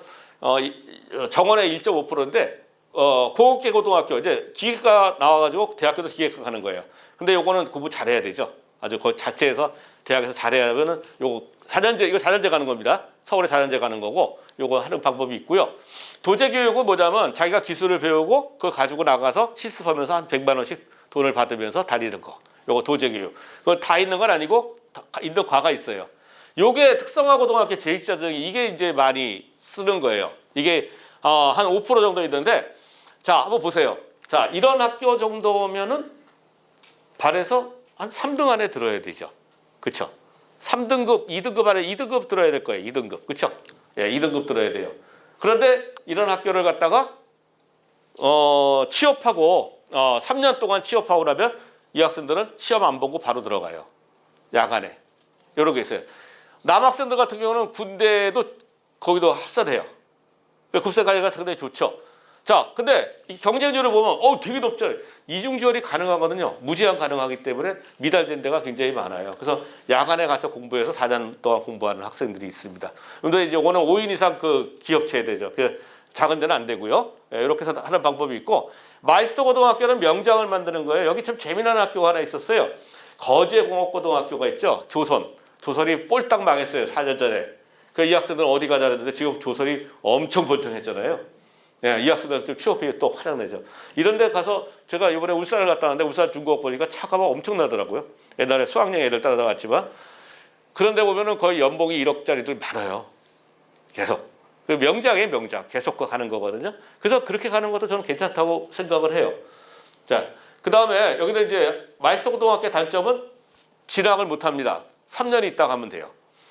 정원의 1.5%인데 고급계 고등학교 이제 기계가 나와가지고 대학교도 기계과 가는 거예요. 근데 요거는 공부 잘해야 되죠. 아주 그 자체에서 대학에서 잘해야 하면은 요거 4년제 가는 겁니다. 서울에 4년제 가는 거고 요거 하는 방법이 있고요. 도제교육은 뭐냐면 자기가 기술을 배우고 그거 가지고 나가서 실습하면서 한 100만 원씩 돈을 받으면서 다니는 거. 요거 도제교육. 그거 다 있는 건 아니고 있는 과가 있어요. 요게 특성화 고등학교 재직자정이 이게 이제 많이 쓰는 거예요. 이게 한 5% 정도 있는데 자, 한번 보세요. 자, 이런 학교 정도면은 반에서 한 3등 안에 들어야 되죠. 그렇죠? 3등급, 2등급 안에 2등급 들어야 될 거예요. 2등급. 그렇죠? 예, 2등급 들어야 돼요. 그런데 이런 학교를 갖다가 취업하고 3년 동안 취업하고 나면 이 학생들은 시험 안 보고 바로 들어가요. 야간에. 이런 게 있어요. 남학생들 같은 경우는 군대도 거기도 합산해요. 국세관리 같은 데 좋죠. 자, 근데 이 경쟁률을 보면 되게 높죠. 이중지원이 가능하거든요. 무제한 가능하기 때문에 미달된 데가 굉장히 많아요. 그래서 야간에 가서 공부해서 4년 동안 공부하는 학생들이 있습니다. 그런데 이제 이거는 5인 이상 그 기업체에 되죠. 작은 데는 안 되고요. 이렇게 해서 하는 방법이 있고 마이스터 고등학교는 명장을 만드는 거예요. 여기 참 재미난 학교가 하나 있었어요. 거제공업고등학교가 있죠. 조선이 꼴딱 망했어요. 4년 전에. 이 학생들은 어디 가자 그랬는데 지금 조선이 엄청 번창했잖아요. 이 학생들 좀 취업이 또 활약내죠. 이런 데 가서 제가 이번에 울산을 갔다 왔는데 울산 중고학 보니까 차가 막 엄청나더라고요. 옛날에 수학여행 애들 따라다갔지만 그런데 보면은 거의 연봉이 1억짜리들 많아요. 계속. 그 명작이에요, 명작. 계속 가는 거거든요. 그래서 그렇게 가는 것도 저는 괜찮다고 생각을 해요. 자, 그 다음에 여기는 이제 마이스터 고등학교의 단점은 진학을 못 합니다. 3년 있다가 하면 돼요.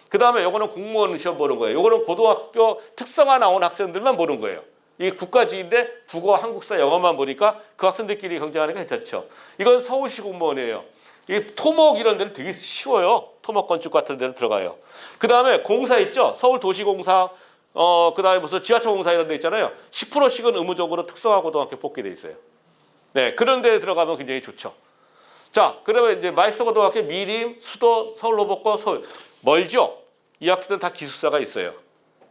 그 다음에 요거는 공무원 시험 보는 거예요. 요거는 고등학교 특성화 나온 학생들만 보는 거예요. 이게 국가직인데 국어, 한국사, 영어만 보니까 그 학생들끼리 경쟁하니까 괜찮죠. 이건 서울시 공무원이에요. 이 토목 이런 데는 되게 쉬워요. 토목 건축 같은 데는 들어가요. 그 다음에 공사 있죠. 서울도시공사, 그 다음에 무슨 지하철 공사 이런 데 있잖아요. 10%씩은 의무적으로 특성화 고등학교 뽑게 돼 있어요. 네, 그런 데 들어가면 굉장히 좋죠. 자, 그러면 이제 마이스터 고등학교 미림, 수도, 서울로복고, 서울 멀죠. 이 학교들은 다 기숙사가 있어요.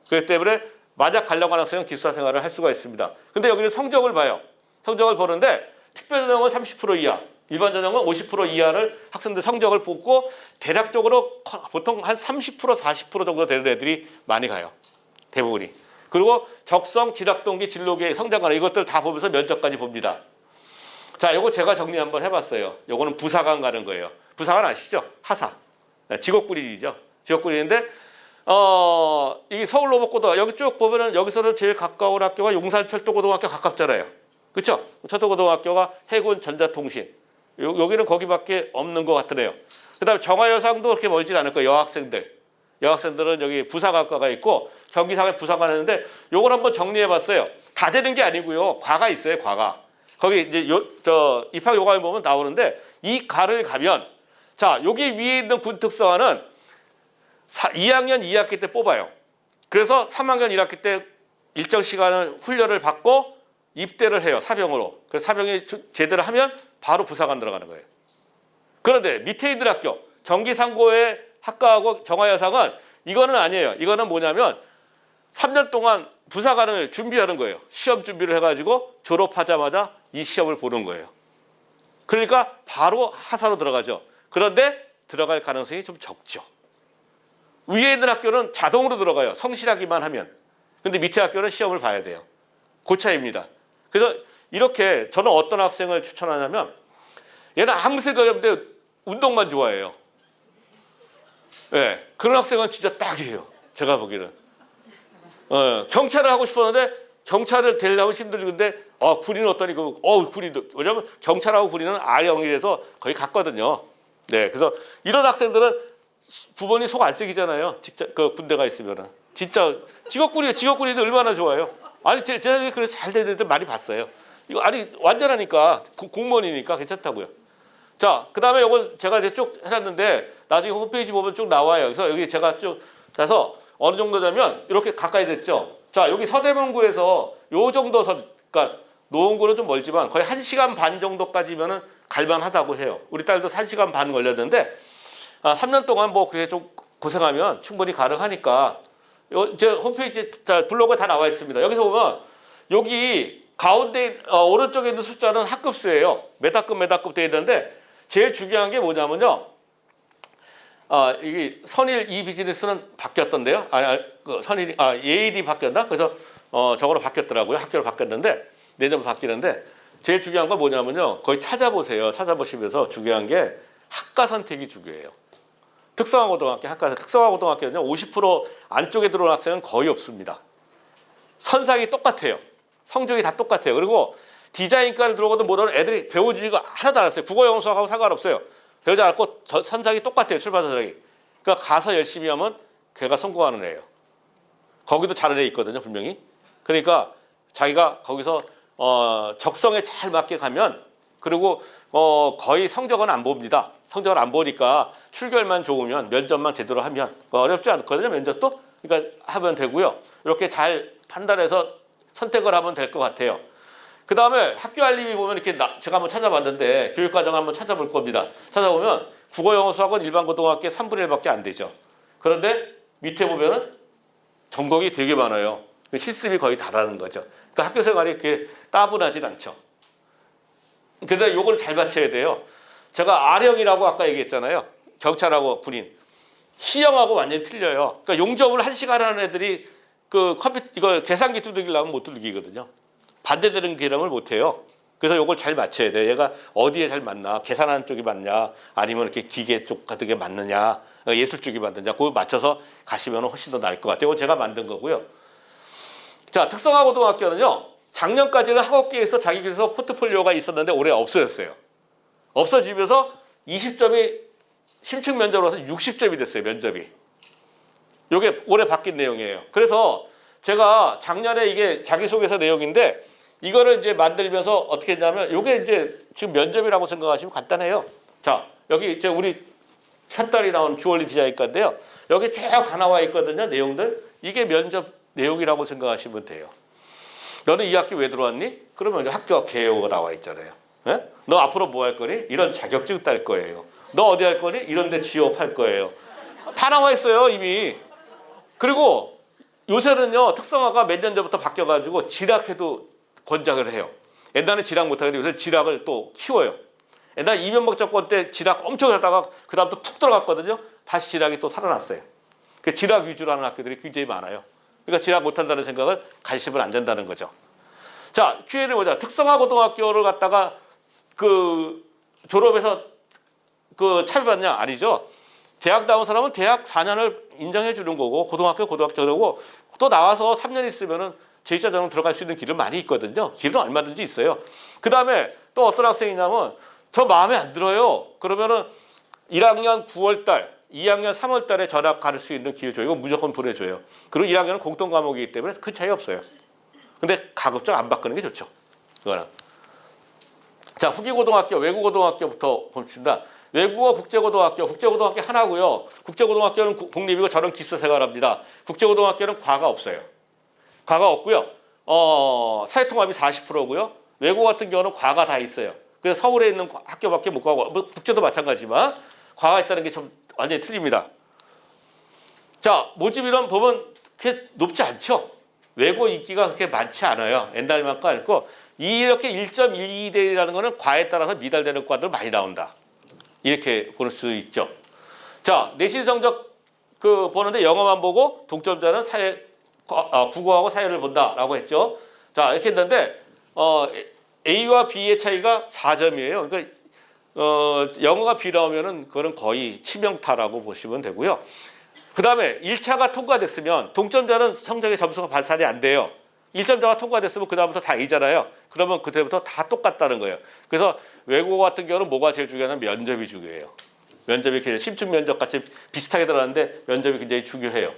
그렇기 때문에 만약 가려고 하는 학생은 기숙사 생활을 할 수가 있습니다. 근데 여기는 성적을 봐요. 성적을 보는데 특별전형은 30% 이하, 일반 전형은 50% 이하를 학생들 성적을 뽑고 대략적으로 보통 한 30%, 40% 정도 되는 애들이 많이 가요. 대부분이. 그리고 적성, 진학동기, 진로계획, 성장관 이것들 다 보면서 면접까지 봅니다. 자, 요거 제가 정리 한번 해봤어요. 요거는 부사관 가는 거예요. 부사관 아시죠? 하사. 직업군인이죠. 직업군인인데 이 서울로복고도 여기 쭉 보면은 여기서는 제일 가까운 학교가 용산철도고등학교 가깝잖아요. 그렇죠? 철도고등학교가 해군 전자통신. 여기는 거기밖에 없는 것 같으네요. 그다음에 정화여상도 그렇게 멀진 않을 거예요. 여학생들은 여기 부사관과가 있고 경기상에 부사관 했는데 요걸 한번 정리해봤어요. 다 되는 게 아니고요. 과가 있어요. 과가. 거기 이제 입학 요강에 보면 나오는데 이 과를 가면 자 여기 위에 있는 군 특성화는 2학년 2학기 때 뽑아요. 그래서 3학년 1학기 때 일정 시간을 훈련을 받고 입대를 해요. 사병으로. 그래서 사병이 제대로 하면 바로 부사관 들어가는 거예요. 그런데 밑에 있는 학교 경기상고의 학과하고 정화여상은 이거는 아니에요. 이거는 뭐냐면 3년 동안 부사관을 준비하는 거예요. 시험 준비를 해가지고 졸업하자마자 이 시험을 보는 거예요. 그러니까 바로 하사로 들어가죠. 그런데 들어갈 가능성이 좀 적죠. 위에 있는 학교는 자동으로 들어가요. 성실하기만 하면. 근데 밑에 학교는 시험을 봐야 돼요. 그 차이입니다. 그래서 이렇게 저는 어떤 학생을 추천하냐면 얘는 아무 생각이 없는데 운동만 좋아해요. 네, 그런 학생은 진짜 딱이에요. 제가 보기에는. 경찰을 하고 싶었는데 경찰을 되려면 힘들는데 군인은 어떠니? 군인도 왜냐면 경찰하고 군인은 R형이라서 거의 같거든요. 네, 그래서 이런 학생들은 부모님 속 안 쓰기잖아요. 직접 그 군대가 있으면은 진짜 직업군인들 얼마나 좋아요. 아니 제 생각에 그래서 잘 되는 애들 많이 봤어요. 이거 아니 완전하니까 공무원이니까 괜찮다고요. 자, 그다음에 이건 제가 이제 쭉 해놨는데 나중에 홈페이지 보면 쭉 나와요. 그래서 여기 제가 쭉 해서 어느 정도냐면 이렇게 가까이 됐죠. 자, 여기 서대문구에서 요 정도 그러니까 노원구는 좀 멀지만 거의 1시간 반 정도까지면은 갈만하다고 해요. 우리 딸도 1시간 반 걸렸는데 3년 동안 뭐 그렇게 좀 고생하면 충분히 가능하니까 제 홈페이지 블로그에 다 나와 있습니다. 여기서 보면 여기 가운데 오른쪽에 있는 숫자는 학급수예요. 몇 학급 되어 있는데 제일 중요한 게 뭐냐면요. 이게 선일 이 비즈니스는 바뀌었던데요. 선일이 예일이 바뀌었나? 그래서 저거로 바뀌었더라고요. 학교로 바뀌었는데 내년부터 바뀌는데 제일 중요한 건 뭐냐면요. 거의 찾아보세요. 찾아보시면서 중요한 게 학과 선택이 중요해요. 특성화고등학교는요 50% 안쪽에 들어온 학생은 거의 없습니다. 선상이 똑같아요. 성적이 다 똑같아요. 그리고 디자인과를 들어오거든 못하는 애들이 배워주지가 하나도 않았어요. 국어 영어 수학하고 상관없어요. 배우지 않고 선상이 똑같아요. 출발 선상이. 그러니까 가서 열심히 하면 걔가 성공하는 애예요. 거기도 잘하는 애 있거든요. 분명히. 그러니까 자기가 거기서 적성에 잘 맞게 가면 그리고 거의 성적은 안 봅니다. 성적을 안 보니까 출결만 좋으면 면접만 제대로 하면 어렵지 않거든요. 면접도. 그러니까 하면 되고요. 이렇게 잘 판단해서 선택을 하면 될 것 같아요. 그 다음에 학교 알림이 보면 이렇게 제가 한번 찾아봤는데 교육과정 한번 찾아볼 겁니다. 찾아보면 국어, 영어, 수학은 일반 고등학교의 3분의 1밖에 안 되죠. 그런데 밑에 보면은 전공이 되게 많아요. 실습이 거의 다라는 거죠. 그러니까 학교 생활이 이렇게 따분하진 않죠. 그런데 요걸 잘 맞춰야 돼요. 제가 R형이라고 아까 얘기했잖아요. 경찰하고 군인. C형하고 완전히 틀려요. 그러니까 용접을 1시간 하는 애들이 이거 계산기 두들기려면 못 두들기거든요. 반대되는 계량을 못 해요. 그래서 요걸 잘 맞춰야 돼요. 얘가 어디에 잘 맞나? 계산하는 쪽이 맞냐? 아니면 이렇게 기계 쪽 같은 게 맞느냐? 예술 쪽이 맞느냐? 그거 맞춰서 가시면 훨씬 더 나을 것 같아요. 이거 제가 만든 거고요. 자, 특성화고등학교는요. 작년까지는 학업계에서 자기 교서 포트폴리오가 있었는데 올해 없어졌어요. 없어지면서 20점이 심층 면접으로서 60점이 됐어요. 면접이. 이게 올해 바뀐 내용이에요. 그래서 제가 작년에 이게 자기소개서 내용인데 이거를 이제 만들면서 어떻게 했냐면 이게 이제 지금 면접이라고 생각하시면 간단해요. 자, 여기 이제 우리 첫달이 나온 주얼리 디자인과인데요. 여기 쭉 다 나와 있거든요. 내용들. 이게 면접 내용이라고 생각하시면 돼요. 너는 이 학교 왜 들어왔니? 그러면 이제 학교 개요가 나와 있잖아요. 예? 너 앞으로 뭐 할 거니? 이런 자격증 딸 거예요. 너 어디 할 거니? 이런 데 취업할 거예요. 다 나와 있어요, 이미. 그리고 요새는요, 특성화가 몇 년 전부터 바뀌어가지고 지락해도 권장을 해요. 옛날에 지락 못하는데 요새 지락을 또 키워요. 옛날 이명박 정권 때 지락 엄청 하다가 그 다음부터 푹 들어갔거든요. 다시 지락이 또 살아났어요. 그 지락 위주로 하는 학교들이 굉장히 많아요. 그러니까 지락 못한다는 생각을 가지시면 안 된다는 거죠. 자, Q&A 보자. 특성화고등학교를 갖다가 졸업해서 차별받냐? 아니죠. 대학 나온 사람은 대학 4년을 인정해 주는 거고 고등학교 저러고 또 나와서 3년 있으면은 제2자 전형 들어갈 수 있는 길은 많이 있거든요. 길은 얼마든지 있어요. 그 다음에 또 어떤 학생이냐면 저 마음에 안 들어요. 그러면은 1학년 9월 달, 2학년 3월 달에 전학 갈 수 있는 기회 줘요. 이거 무조건 보내줘요. 그리고 1학년은 공통 과목이기 때문에 큰 차이 없어요. 근데 가급적 안 바꾸는 게 좋죠. 그거는. 자, 후기고등학교, 외국고등학교부터 봅시다. 외국어 국제고등학교 하나고요. 국제고등학교는 공립이고 저는 기숙사 생활합니다. 국제고등학교는 과가 없어요. 과가 없고요. 사회통합이 40%고요. 외국어 같은 경우는 과가 다 있어요. 그래서 서울에 있는 학교밖에 못 가고 뭐 국제도 마찬가지지만 과가 있다는 게 좀 완전히 틀립니다. 자, 모집 인원 보면 그렇게 높지 않죠. 외국어 인기가 그렇게 많지 않아요. 옛날만큼 않고 이렇게 1.12대 1이라는 거는 과에 따라서 미달되는 과들 많이 나온다. 이렇게 볼 수 있죠. 자, 내신 성적 보는데 영어만 보고 동점자는 국어하고 사회를 본다라고 했죠. 자, 이렇게 했는데 A와 B의 차이가 4점이에요. 그러니까 영어가 B 나오면은 그거는 거의 치명타라고 보시면 되고요. 그 다음에 1차가 통과됐으면 동점자는 성적의 점수가 반산이 안 돼요. 1점자가 통과됐으면 그 다음부터 다 A잖아요. 그러면 그때부터 다 똑같다는 거예요. 그래서 외국어 같은 경우는 뭐가 제일 중요하냐면 면접이 중요해요. 면접이 굉장히 심층 면접 같이 비슷하게 들어가는데 면접이 굉장히 중요해요.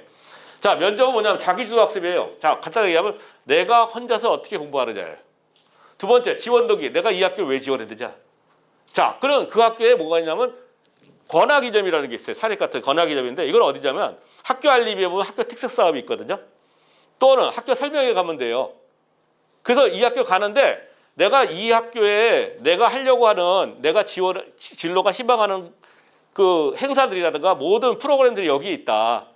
자, 면접은 뭐냐면 자기주도학습이에요. 자, 간단하게 얘기하면 내가 혼자서 어떻게 공부하느냐예요. 두 번째, 지원동기. 내가 이 학교를 왜 지원했느냐. 자, 그럼 그 학교에 뭐가 있냐면 권하기점이라는 게 있어요. 사립 같은 권하기점인데 이건 어디냐면 학교 알림에 보면 학교 특색 사업이 있거든요. 또는 학교 설명회 가면 돼요. 그래서 이 학교 가는데 내가 이 학교에 내가 하려고 하는 내가 진로가 희망하는 그 행사들이라든가 모든 프로그램들이 여기 있다.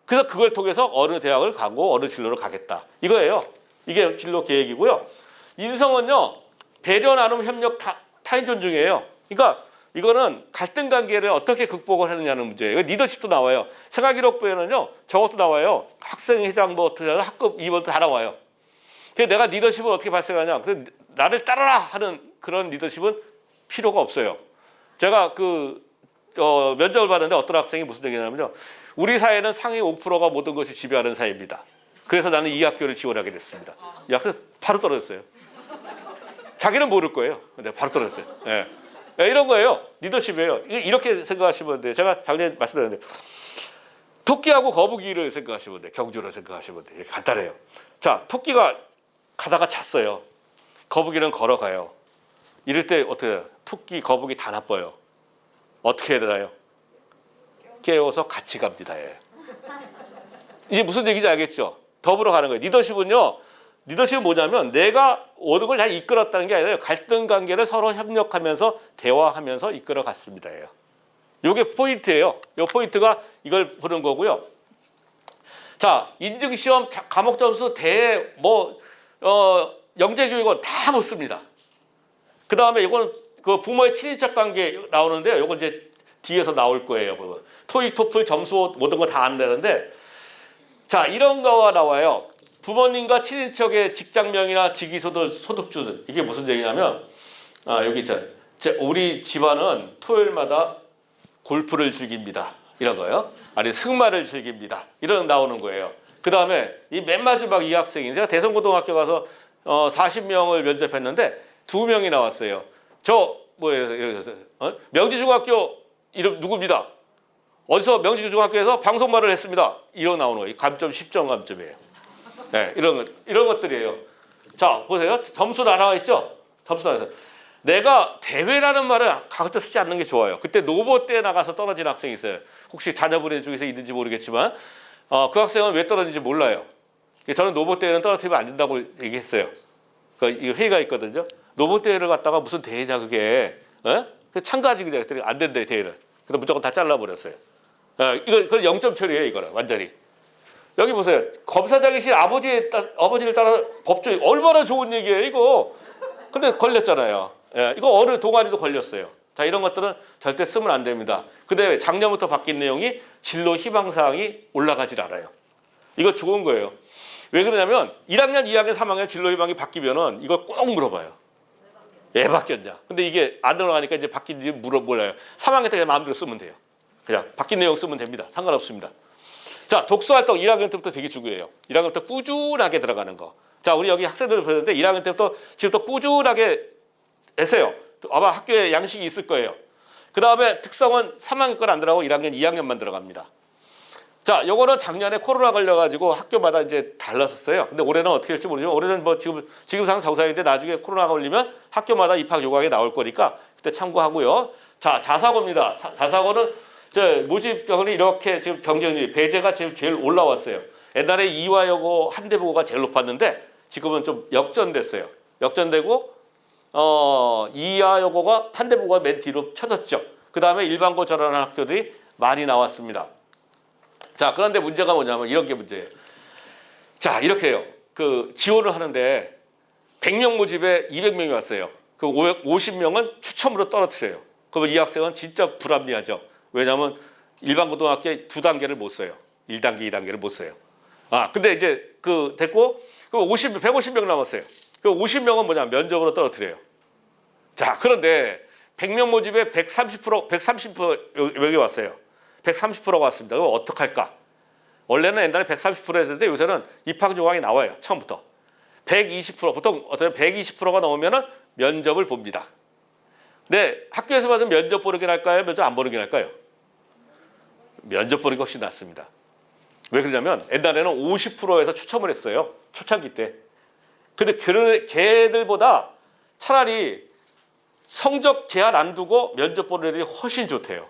그래서 그걸 통해서 어느 대학을 가고 어느 진로를 가겠다. 이거예요. 이게 진로 계획이고요. 인성은요. 배려, 나눔, 협력, 타인 존중이에요. 그러니까 이거는 갈등 관계를 어떻게 극복을 하느냐는 문제예요. 리더십도 나와요. 생활기록부에는요. 저것도 나와요. 학생회장부터 학급 2번도 다 나와요. 그래서 내가 리더십을 어떻게 발생하냐. 나를 따르라 하는 그런 리더십은 필요가 없어요. 제가 면접을 받는데 어떤 학생이 무슨 얘기냐면요. 우리 사회는 상위 5%가 모든 것이 지배하는 사회입니다. 그래서 나는 이 학교를 지원하게 됐습니다. 이 학교 바로 떨어졌어요. 자기는 모를 거예요. 근데 바로 떨어졌어요. 예. 이런 거예요. 리더십이에요. 이렇게 생각하시면 돼요. 제가 작년에 말씀드렸는데 토끼하고 거북이를 생각하시면 돼요. 경주를 생각하시면 돼요. 간단해요. 자, 토끼가 가다가 찼어요. 거북이는 걸어가요. 이럴 때 어떻게 해요? 토끼, 거북이 다 나빠요. 어떻게 해야 되나요? 깨워서 같이 갑니다. 예. 이제 무슨 얘기인지 알겠죠? 더불어 가는 거예요. 리더십은 뭐냐면 내가 모든 걸 다 이끌었다는 게 아니라 갈등 관계를 서로 협력하면서 대화하면서 이끌어 갔습니다. 이게 포인트예요. 이 포인트가 이걸 보는 거고요. 자, 인증시험 과목 점수 영재교육은 다 못 씁니다. 그 다음에 이건 그 부모의 친인척 관계 나오는데요. 이건 이제 뒤에서 나올 거예요. 토익, 토플 점수 모든 거 다 안 되는데 자, 이런 거가 나와요. 부모님과 친인척의 직장명이나 직위소득주는 이게 무슨 얘기냐면 여기 있잖아요. 우리 집안은 토요일마다 골프를 즐깁니다. 이런 거예요. 아니 승마를 즐깁니다. 이런 나오는 거예요. 그 다음에 이 맨 마지막 이 학생이 제가 대성고등학교 가서 40명을 면접했는데 2명이 나왔어요. 명지중학교 이름 누굽니다. 어디서 명지중학교에서 방송말을 했습니다. 이런 나오는 거예요. 감점 10점 감점이에요. 네, 이런 것들이에요. 자, 보세요. 점수 다 나와 있죠? 점수 다 나와 있어요. 내가 대회라는 말을 가급적 쓰지 않는 게 좋아요. 그때 노보대에 나가서 떨어진 학생이 있어요. 혹시 자녀분 중에서 있는지 모르겠지만 그 학생은 왜 떨어진지 몰라요. 저는 노보대회는 떨어뜨리면 안 된다고 얘기했어요. 이 회의가 있거든요. 노보대회를 갖다가 무슨 대회냐 그게 참가하지 그냥 했더니 안 된대 대회를. 그래서 무조건 다 잘라버렸어요. 이건 0점 처리예요. 이거는 완전히. 여기 보세요. 검사장이신 아버지를 따라 법조인 얼마나 좋은 얘기예요, 이거. 근데 걸렸잖아요. 이거 어느 동아리도 걸렸어요. 자, 이런 것들은 절대 쓰면 안 됩니다. 근데 작년부터 바뀐 내용이 진로 희망사항이 올라가질 않아요. 이거 좋은 거예요. 왜 그러냐면 1학년, 2학년, 3학년 진로 희망이 바뀌면은 이걸 꼭 물어봐요. 왜 바뀌었냐. 근데 이게 안 들어가니까 이제 바뀐지 몰라요. 3학년 때 그냥 마음대로 쓰면 돼요. 그냥 바뀐 내용 쓰면 됩니다. 상관없습니다. 자, 독서활동 1학년 때부터 되게 중요해요. 1학년 때부터 꾸준하게 들어가는 거. 자, 우리 여기 학생들 보는데 1학년 때부터 지금부터 꾸준하게 했어요. 아마 학교에 양식이 있을 거예요. 그 다음에 특성은 3학년 건 안 들어가고 1학년, 2학년만 들어갑니다. 자, 요거는 작년에 코로나 걸려가지고 학교마다 이제 달랐었어요. 근데 올해는 어떻게 될지 모르지만 올해는 뭐 지금 상황 정상인데 나중에 코로나가 걸리면 학교마다 입학 요강이 나올 거니까 그때 참고하고요. 자, 자사고입니다. 자사고는 저 모집 경우는 이렇게 지금 경쟁률 배제가 지금 제일 올라왔어요. 옛날에 이화여고 한대보고가 제일 높았는데 지금은 좀 역전됐어요. 역전되고 이화여고가 한대보고가 맨 뒤로 쳐졌죠. 그 다음에 일반고 전환하는 학교들이 많이 나왔습니다. 자, 그런데 문제가 뭐냐면 이런 게 문제예요. 자, 이렇게 해요. 그 지원을 하는데 100명 모집에 200명이 왔어요. 그 50명은 추첨으로 떨어뜨려요. 그러면 이 학생은 진짜 불합리하죠. 왜냐하면 일반 고등학교에 2단계를 못 써요. 1단계, 2단계를 못 써요. 아, 근데 이제 그 됐고 그 150명 남았어요. 그 50명은 뭐냐 면접으로 떨어뜨려요. 자, 그런데 100명 모집에 130명이 왔어요. 130%가 왔습니다. 그럼 어떡할까? 원래는 옛날에 130% 했는데 요새는 입학 요강이 나와요. 처음부터. 120% 보통 어떤 120%가 넘으면은 면접을 봅니다. 근데 학교에서 받은 면접 보는 게 나을까요? 면접 안 보는 게 나을까요? 면접 보는 게 훨씬 낫습니다. 왜 그러냐면 옛날에는 50%에서 추첨을 했어요. 초창기 때. 근데 걔들보다 차라리 성적 제한 안 두고 면접 보는 애들이 훨씬 좋대요.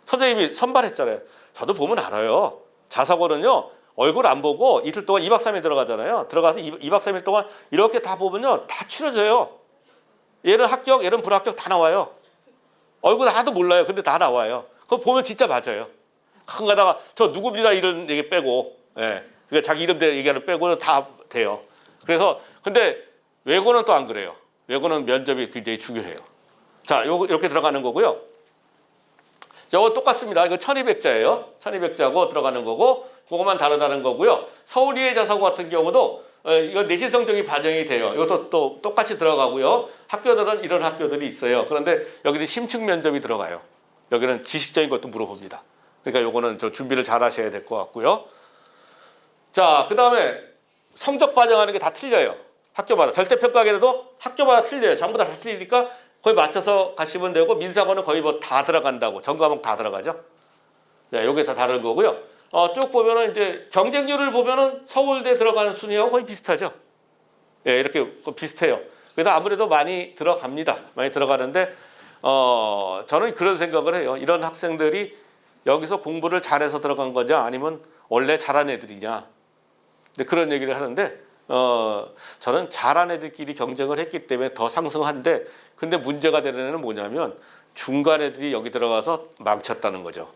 선생님이 선발했잖아요. 저도 보면 알아요. 자사고는요. 얼굴 안 보고 이틀 동안 2박 3일 들어가잖아요. 들어가서 2박 3일 동안 이렇게 다 보면요. 다 추려져요. 얘는 합격, 얘는 불합격 다 나와요. 얼굴 하나도 몰라요. 근데 다 나와요. 그거 보면 진짜 맞아요. 가끔 가다가 저 누굽니다 이런 얘기 빼고, 예. 그러니까 자기 이름 얘기하는 빼고는 다 돼요. 그래서 근데 외고는 또 안 그래요. 외고는 면접이 굉장히 중요해요. 자, 요거 이렇게 들어가는 거고요. 이거 똑같습니다. 이거 1200자예요. 1200자고 들어가는 거고 그거만 다르다는 거고요. 서울이의 자사고 같은 경우도 이거 내신 성적이 반영이 돼요. 이것도 또 똑같이 들어가고요. 학교들은 이런 학교들이 있어요. 그런데 여기는 심층 면접이 들어가요. 여기는 지식적인 것도 물어봅니다. 그러니까 요거는 저 준비를 잘 하셔야 될 것 같고요. 자, 그 다음에 성적 반영하는 게 다 틀려요. 학교마다. 절대평가에도 학교마다 틀려요. 전부 다 틀리니까 거의 맞춰서 가시면 되고 민사고는 거의 뭐 다 들어간다고. 전 과목 다 들어가죠. 네, 요게 다 다른 거고요. 쭉 보면은 이제 경쟁률을 보면은 서울대 들어가는 순위하고 거의 비슷하죠. 예, 이렇게 비슷해요. 그래서 아무래도 많이 들어갑니다. 많이 들어가는데, 저는 그런 생각을 해요. 이런 학생들이 여기서 공부를 잘해서 들어간 거냐, 아니면 원래 잘한 애들이냐. 근데 그런 얘기를 하는데, 저는 잘한 애들끼리 경쟁을 했기 때문에 더 상승한데, 근데 문제가 되는 애는 뭐냐면 중간 애들이 여기 들어가서 망쳤다는 거죠.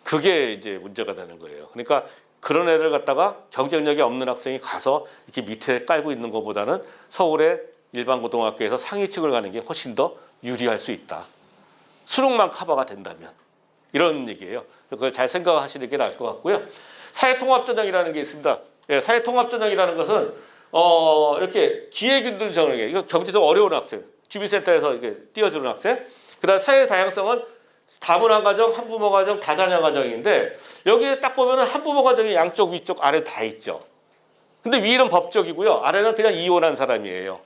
그게 이제 문제가 되는 거예요. 그러니까 그런 애들 갖다가 경쟁력이 없는 학생이 가서 이렇게 밑에 깔고 있는 것보다는 서울의 일반 고등학교에서 상위층을 가는 게 훨씬 더 유리할 수 있다. 수능만 커버가 된다면. 이런 얘기예요. 그걸 잘 생각하시는 게 나을 것 같고요. 사회통합전형이라는 게 있습니다. 예, 사회통합전형이라는 것은 이렇게 기회균등 전형이에요. 이거 경제적 어려운 학생, 주민센터에서 이렇게 띄워주는 학생. 그다음 사회 다양성은 다문화 가정, 한부모 가정, 다자녀 가정인데 여기에 딱 보면은 한부모 가정이 양쪽, 위쪽, 아래 다 있죠. 근데 위는 법적이고요, 아래는 그냥 이혼한 사람이에요.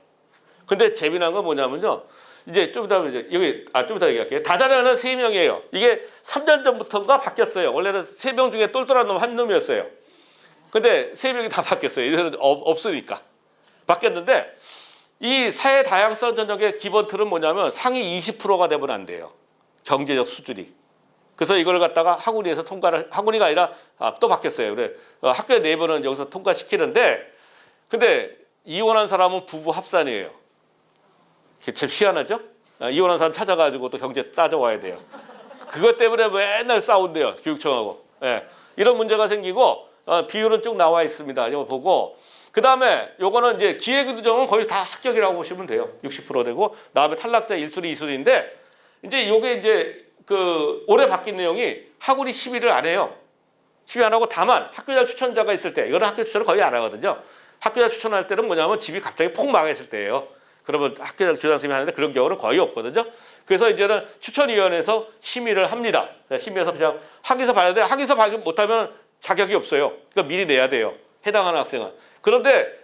근데 재미난 건 뭐냐면요. 이제 좀 이따 좀 이따 얘기할게요. 다자녀는 3명이에요. 이게 3년 전부터인가 바뀌었어요. 원래는 3명 중에 똘똘한 놈 한 놈이었어요. 근데 3명이 다 바뀌었어요. 이제는 없으니까. 바뀌었는데 이 사회 다양성 전형의 기본 틀은 뭐냐면 상위 20%가 되면 안 돼요. 경제적 수준이. 그래서 이걸 갖다가 학원위에서 학원위가 아니라 또 바뀌었어요. 그래 학교 내부는 여기서 통과시키는데, 근데 이혼한 사람은 부부 합산이에요. 참 희한하죠? 이혼한 사람 찾아가지고 또 경제 따져와야 돼요. 그것 때문에 맨날 싸운대요. 교육청하고. 예. 이런 문제가 생기고 비율은 쭉 나와 있습니다. 이거 보고. 그 다음에 요거는 이제 기회균등은 거의 다 합격이라고 보시면 돼요. 60% 되고, 다음에 탈락자 1순위, 2순위인데, 이제 요게 이제 그 올해 바뀐 내용이 학원이 심의를 안 해요. 심의 안 하고 다만 학교장 추천자가 있을 때, 이거는 학교 추천을 거의 안 하거든요. 학교장 추천할 때는 뭐냐면 집이 갑자기 폭 망했을 때예요. 그러면 학교장 교장 선생님이 하는데 그런 경우는 거의 없거든요. 그래서 이제는 추천위원회에서 심의를 합니다. 심의해서 그냥 학위서 봐야 돼. 학위서 못하면 자격이 없어요. 그러니까 미리 내야 돼요. 해당하는 학생은. 그런데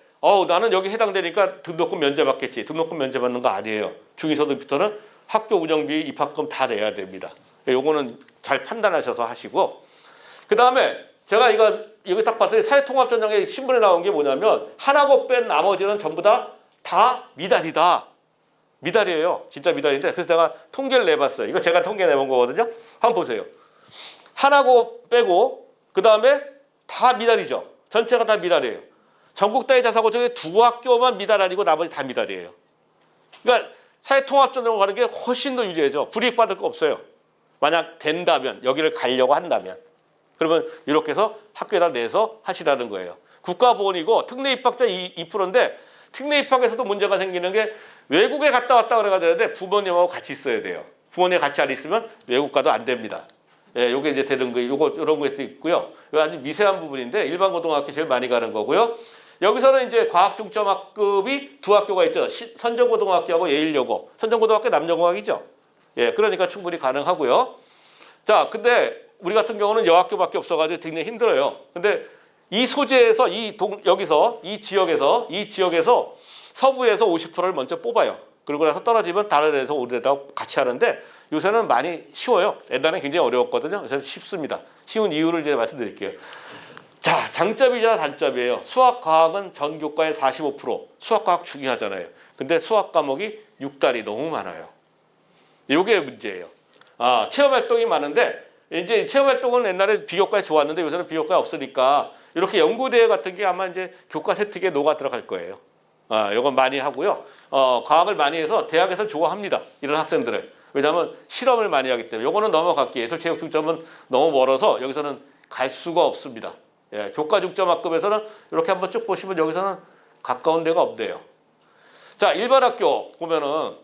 나는 여기 해당되니까 등록금 면제받겠지. 등록금 면제받는 거 아니에요. 중위소득부터는 학교 운영비, 입학금 다 내야 됩니다. 요거는 잘 판단하셔서 하시고, 그 다음에 제가 여기 딱 봤더니 사회통합전형의 신문에 나온 게 뭐냐면 하나고 뺀 나머지는 전부 다 미달이다. 미달이에요. 진짜 미달인데 그래서 내가 통계를 내봤어요. 이거 제가 통계 내본 거거든요. 한번 보세요. 하나고 빼고 그 다음에 다 미달이죠. 전체가 다 미달이에요. 전국 단위 자사고 중에 두 학교만 미달 아니고 나머지 다 미달이에요. 그러니까 사회통합전으로 가는 게 훨씬 더 유리해져. 불이익받을 거 없어요. 만약 된다면 여기를 가려고 한다면 그러면 이렇게 해서 학교에다 내서 하시라는 거예요. 국가보건이고 특례 입학자 2%인데 특례 입학에서도 문제가 생기는 게 외국에 갔다 왔다 그래가 되는데 부모님하고 같이 있어야 돼요. 부모님 같이 안 있으면 외국 가도 안 됩니다. 예, 요게 이제 되는 거, 요거 이런 것도 있고요. 이거 아주 미세한 부분인데 일반 고등학교 제일 많이 가는 거고요. 여기서는 이제 과학 중점 학급이 두 학교가 있죠. 선정고등학교하고 예일여고. 선정고등학교 남녀공학이죠. 예, 그러니까 충분히 가능하고요. 자, 근데 우리 같은 경우는 여학교밖에 없어가지고 굉장히 힘들어요. 근데 이 소재에서 여기서 이 지역에서 서부에서 50%를 먼저 뽑아요. 그리고 나서 떨어지면 다른 데서 우리 데다 같이 하는데 요새는 많이 쉬워요. 옛날에는 굉장히 어려웠거든요. 요새는 쉽습니다. 쉬운 이유를 이제 말씀드릴게요. 자, 장점이자 단점이에요. 수학, 과학은 전 교과의 45%. 수학, 과학 중요하잖아요. 근데 수학 과목이 6달이 너무 많아요. 이게 문제예요. 아, 체험활동이 많은데 이제 체험활동은 옛날에 비교과에 좋았는데 요새는 비교과에 없으니까 이렇게 연구대회 같은 게 아마 이제 교과 세특에 녹아 들어갈 거예요. 아, 이건 많이 하고요. 과학을 많이 해서 대학에서 좋아합니다. 이런 학생들을. 왜냐하면 실험을 많이 하기 때문에. 요거는 넘어갈게요. 예술체육 중점은 너무 멀어서 여기서는 갈 수가 없습니다. 예, 교과 중점 학급에서는 이렇게 한번 쭉 보시면 여기서는 가까운 데가 없네요. 자, 일반 학교 보면은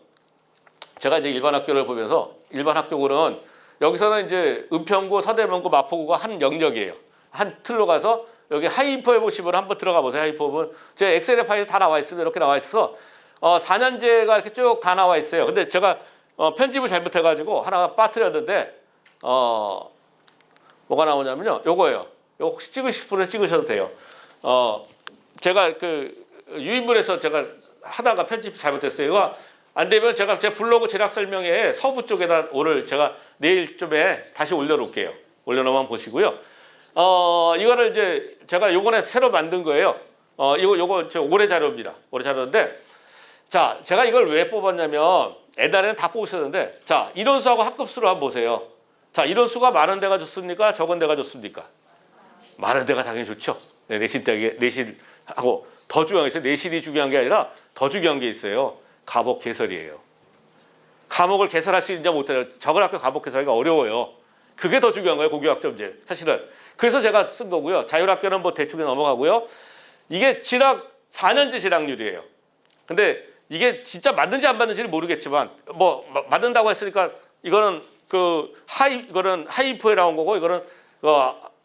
제가 이제 일반 학교를 보면서 일반 학교고는 여기서는 이제 은평구, 서대문구, 마포구가 한 영역이에요. 한 틀로 가서 여기 하이인포에 보시면 한번 들어가 보세요. 하이인포 보면 제 엑셀의 파일 다 나와 있습니다. 이렇게 나와 있어서 4년제가 이렇게 쭉 다 나와 있어요. 근데 제가 편집을 잘못해가지고 하나 빠뜨렸는데 뭐가 나오냐면요. 요거예요. 요거 혹시 찍으실 분은 찍으셔도 돼요. 제가 그 유인물에서 제가 하다가 편집 잘못했어요. 이거 안 되면 제가 제 블로그 제작 설명회에 서부 쪽에다 오늘 제가 내일쯤에 다시 올려놓을게요. 올려놓으면 보시고요. 이거를 이제 제가 요번에 새로 만든 거예요. 요거 저 올해 자료입니다. 올해 자료인데 자, 제가 이걸 왜 뽑았냐면 옛날에는 다 뽑으셨는데 자, 인원수하고 학급수로 한번 보세요. 자, 인원수가 많은 데가 좋습니까? 적은 데가 좋습니까? 많은 데가 당연히 좋죠. 네, 내신하고 더 중요한 게 있어요. 내신이 중요한 게 아니라 더 중요한 게 있어요. 과목 개설이에요. 과목을 개설할 수 있느냐 못하냐. 적은 학교 과목 개설하기가 어려워요. 그게 더 중요한 거예요. 고교학점제 사실은. 그래서 제가 쓴 거고요. 자율학교는 뭐 대충 넘어가고요. 이게 진학 4년제 진학률이에요. 근데 이게 진짜 맞는지 안 맞는지는 모르겠지만 뭐 맞는다고 했으니까 이거는 이거는 하이인포에 나온 거고 이거는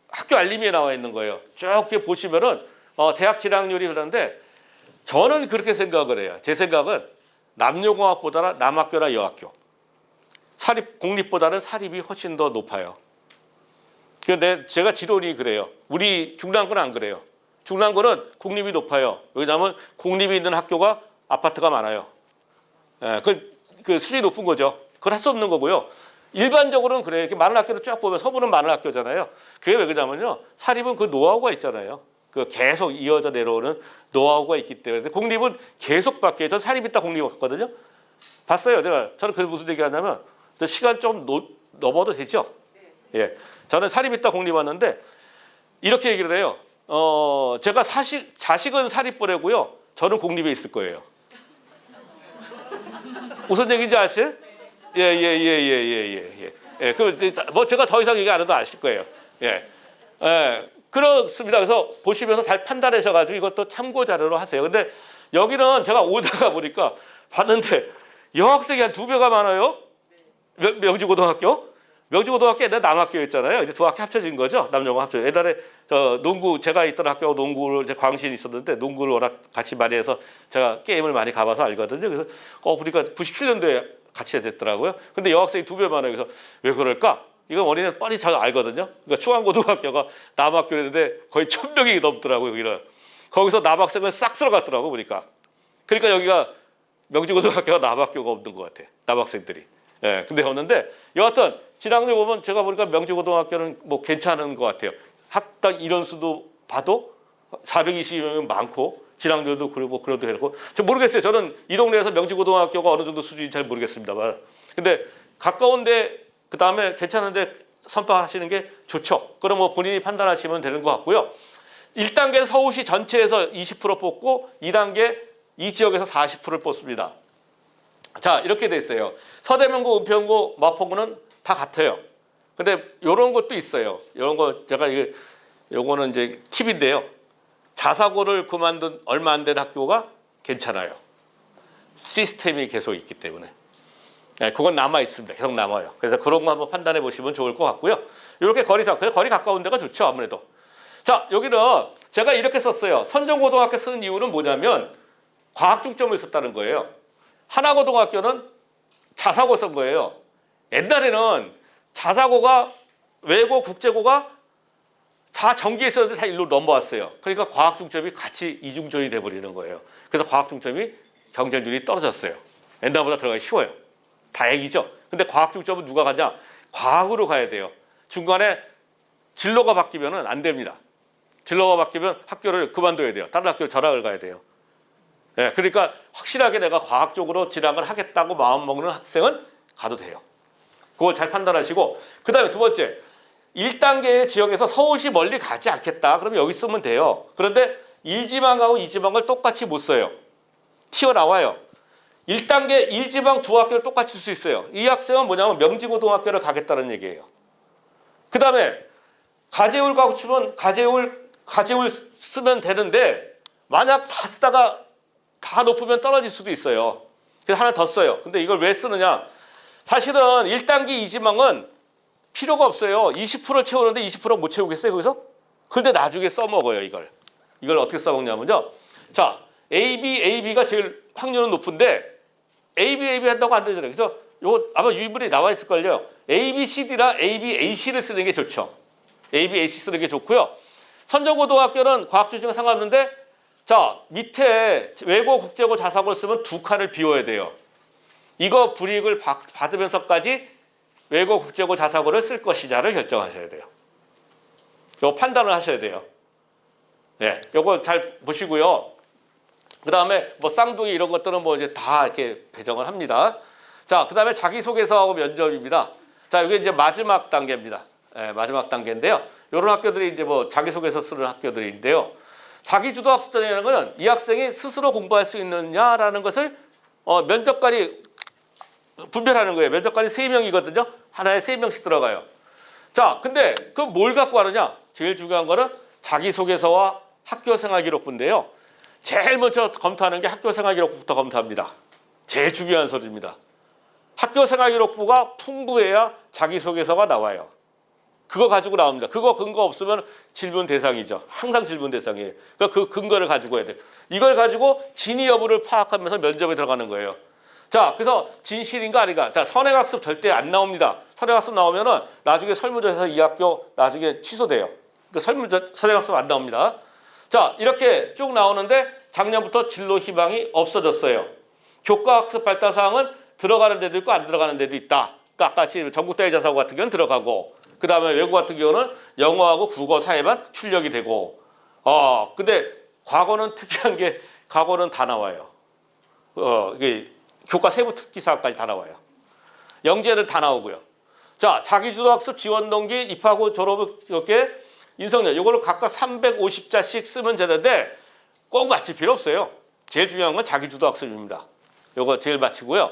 학교 알림에 나와 있는 거예요. 쭉 이렇게 보시면은 대학 진학률이 그런데 저는 그렇게 생각을 해요. 제 생각은 남녀공학보다는 남학교나 여학교, 공립보다는 사립이 훨씬 더 높아요. 근데 제가 지론이 그래요. 우리 중랑구는 안 그래요. 중랑구는 공립이 높아요. 왜냐하면 공립이 있는 학교가 아파트가 많아요. 예, 그 수준이 높은 거죠. 그걸 할 수 없는 거고요. 일반적으로는 그래요. 이렇게 많은 학교를 쭉 보면 서부는 많은 학교잖아요. 그게 왜 그러냐면요. 사립은 그 노하우가 있잖아요. 그 계속 이어져 내려오는 노하우가 있기 때문에 공립은 계속 바뀌어요. 전 사립 있다 공립 갔거든요. 봤어요. 저는 그게 무슨 얘기 하냐면 시간 좀 넘어도 되죠. 예, 저는 사립 있다 공립 왔는데 이렇게 얘기를 해요. 제가 자식은 사립 보내고요. 저는 공립에 있을 거예요. 무슨 얘기인지 아세요? 예. 뭐 제가 더 이상 얘기 안 해도 아실 거예요. 예. 그렇습니다. 그래서 보시면서 잘 판단하셔가지고 이것도 참고 자료로 하세요. 근데 여기는 제가 오다가 보니까 봤는데 여학생이 한 2배가 많아요. 명지고등학교. 명지고등학교 옛날에 남학교였잖아요. 이제 두 학교 합쳐진 거죠. 남녀공 합쳐. 옛날에 농구 제가 있던 학교하고 농구를 이제 광신이 있었는데 농구를 워낙 같이 많이 해서 제가 게임을 많이 가봐서 알거든요. 그래서 보니까 97년도에 같이 됐더라고요. 근데 여학생이 2배 많아요. 그래서 왜 그럴까? 이건 원인은 뻔히 잘 알거든요. 그러니까 중앙고등학교가 남학교였는데 거의 1000명이 넘더라고요. 여기는. 거기서 남학생을 싹 쓸어갔더라고 보니까. 그러니까 여기가 명지고등학교가 남학교가 없는 것 같아. 남학생들이. 예, 근데 없는데 여하튼 진학률 보면 제가 보니까 명지고등학교는 뭐 괜찮은 것 같아요. 학당 인원수도 봐도 420명이면 많고 진학률도 그러고 그래도 되고. 저 모르겠어요. 저는 이 동네에서 명지고등학교가 어느 정도 수준인지 잘 모르겠습니다만. 근데 가까운데 그다음에 괜찮은데 선발하시는 게 좋죠. 그럼 뭐 본인이 판단하시면 되는 것 같고요. 1단계는 서울시 전체에서 20% 뽑고 2단계 이 지역에서 40%를 뽑습니다. 자, 이렇게 돼 있어요. 서대문구, 은평구, 마포구는 다 같아요. 근데 이런 것도 있어요. 이런 거 제가 이게 요거는 이제 팁인데요. 자사고를 그만둔 얼마 안 된 학교가 괜찮아요. 시스템이 계속 있기 때문에. 네, 그건 남아 있습니다. 계속 남아요. 그래서 그런 거 한번 판단해 보시면 좋을 것 같고요. 이렇게 거리 가까운 데가 좋죠, 아무래도. 자, 여기는 제가 이렇게 썼어요. 선정고등학교 쓰는 이유는 뭐냐면 과학 중점을 썼다는 거예요. 하나고등학교는 자사고 쓴 거예요. 옛날에는 자사고가 외고, 국제고가 다 전기에 있었는데 다 일로 넘어왔어요. 그러니까 과학 중점이 같이 이중전이 돼버리는 거예요. 그래서 과학 중점이 경쟁률이 떨어졌어요. 옛날보다 들어가기 쉬워요. 다행이죠. 근데 과학 중점은 누가 가냐? 과학으로 가야 돼요. 중간에 진로가 바뀌면 안 됩니다. 진로가 바뀌면 학교를 그만둬야 돼요. 다른 학교로 전학을 가야 돼요. 네, 그러니까 확실하게 내가 과학 쪽으로 진학을 하겠다고 마음먹는 학생은 가도 돼요. 그걸 잘 판단하시고, 그 다음에 두 번째, 1단계의 지역에서 서울시 멀리 가지 않겠다. 그러면 여기 쓰면 돼요. 그런데 1지방하고 2지방을 똑같이 못 써요. 튀어나와요. 1단계 1지방 두 학교를 똑같이 쓸 수 있어요. 이 학생은 뭐냐면 명지고등학교를 가겠다는 얘기예요. 그 다음에 가재울 가고 치면 가재울 쓰면 되는데 만약 다 쓰다가 다 높으면 떨어질 수도 있어요. 그래서 하나 더 써요. 근데 이걸 왜 쓰느냐? 사실은 1단계 2지방은 필요가 없어요. 20%를 채우는데 20% 못 채우겠어요, 거기서? 근데 나중에 써먹어요, 이걸. 이걸 어떻게 써먹냐면요. 자, AB가 제일 확률은 높은데 AB 한다고 안 되잖아요. 그래서 요거 아마 유인물이 나와 있을걸요. ABCD랑 ABAC를 쓰는 게 좋죠. ABAC 쓰는 게 좋고요. 선정고등학교는 과학주제가 상관없는데 자, 밑에 외고, 국제고, 자사고를 쓰면 두 칸을 비워야 돼요. 이거 불이익을 받으면서까지 외고, 국제고, 자사고를 쓸 것이냐를 결정하셔야 돼요. 이거 판단을 하셔야 돼요. 네, 이거 잘 보시고요. 그 다음에 뭐 쌍둥이 이런 것들은 뭐 이제 다 이렇게 배정을 합니다. 자, 그 다음에 자기소개서하고 면접입니다. 자, 이게 이제 마지막 단계입니다. 네, 마지막 단계인데요. 이런 학교들이 이제 뭐 자기소개서 쓰는 학교들인데요. 자기주도 학습이라는 것은 이 학생이 스스로 공부할 수 있느냐라는 것을 면접관이 분별하는 거예요. 면접관이 3명이거든요. 하나에 3명씩 들어가요. 자, 근데 그 뭘 갖고 하느냐? 제일 중요한 거는 자기소개서와 학교생활기록부인데요. 제일 먼저 검토하는 게 학교생활기록부부터 검토합니다. 제일 중요한 서류입니다. 학교생활기록부가 풍부해야 자기소개서가 나와요. 그거 가지고 나옵니다. 그거 근거 없으면 질문 대상이죠. 항상 질문 대상이에요. 그러니까 그 근거를 가지고 해야 돼요. 이걸 가지고 진위 여부를 파악하면서 면접에 들어가는 거예요. 자, 그래서 진실인가 아닌가. 자, 선행학습 절대 안 나옵니다. 선행학습 나오면은 나중에 설문조사에서 이 학교 나중에 취소돼요. 그 선행학습 안 나옵니다. 자, 이렇게 쭉 나오는데 작년부터 진로 희망이 없어졌어요. 교과학습 발달사항은 들어가는 데도 있고 안 들어가는 데도 있다. 그러니까 아까 전국대회 자사고 같은 경우는 들어가고 그 다음에 외국 같은 경우는 영어하고 국어, 사회만 출력이 되고 근데 과거는 특이한 게 과거는 다 나와요. 이게 교과 세부 특기 사항까지 다 나와요. 영재는 다 나오고요. 자, 자기주도학습 지원 동기 입학후 졸업 이렇게 인성열 이거를 각각 350자씩 쓰면 되는데 꼭 맞힐 필요 없어요. 제일 중요한 건 자기주도학습입니다. 이거 제일 맞히고요.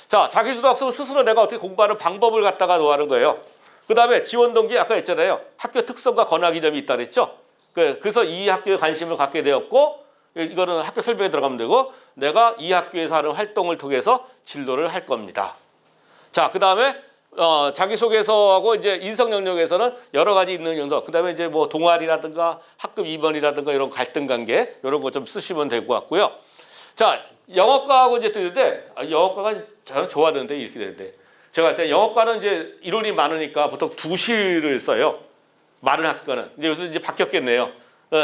자, 자기주도학습은 스스로 내가 어떻게 공부하는 방법을 갖다가 놓아는 거예요. 그 다음에 지원 동기 아까 했잖아요. 학교 특성과 권학 이념이 있다 그랬죠. 그래서 이 학교에 관심을 갖게 되었고 이거는 학교 설명에 들어가면 되고 내가 이 학교에서 하는 활동을 통해서 진로를 할 겁니다. 자, 그 다음에 자기소개서하고 이제 인성 영역에서는 여러 가지 있는 영역. 그 다음에 이제 뭐 동아리라든가 학급 임원이라든가 이런 갈등 관계 이런 거 좀 쓰시면 될 것 같고요. 자, 영어과하고 이제 뜨는데 영어과가 저는 좋아하는데 이렇게 되는데 제가 할 때 영어과는 이제 인원이 많으니까 보통 2시를 써요. 많은 학교는. 이제 요즘 이제 바뀌었겠네요.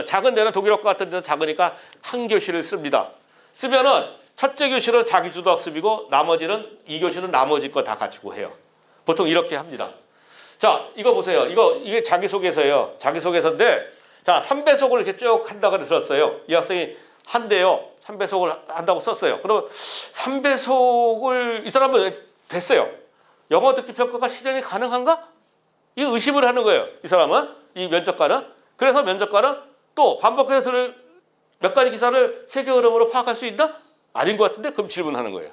작은 데는 독일어과 같은 데는 작으니까 한 교실을 씁니다. 쓰면은 첫째 교실은 자기주도학습이고 나머지는 2교실은 나머지 거 다 가지고 해요. 보통 이렇게 합니다. 자, 이거 보세요. 이게 자기소개서예요. 자기소개서인데 자, 3배속을 이렇게 쭉 한다고 들었어요. 이 학생이 한대요. 3배속을 한다고 썼어요. 그럼 3배속을 이 사람은 됐어요. 영어 듣기 평가가 실현이 가능한가? 이 의심을 하는 거예요. 이 사람은, 이 면접관은. 그래서 면접관은 또 반복해서 들을 몇 가지 기사를 세계 흐름으로 파악할 수 있나? 아닌 것 같은데 그럼 질문하는 거예요.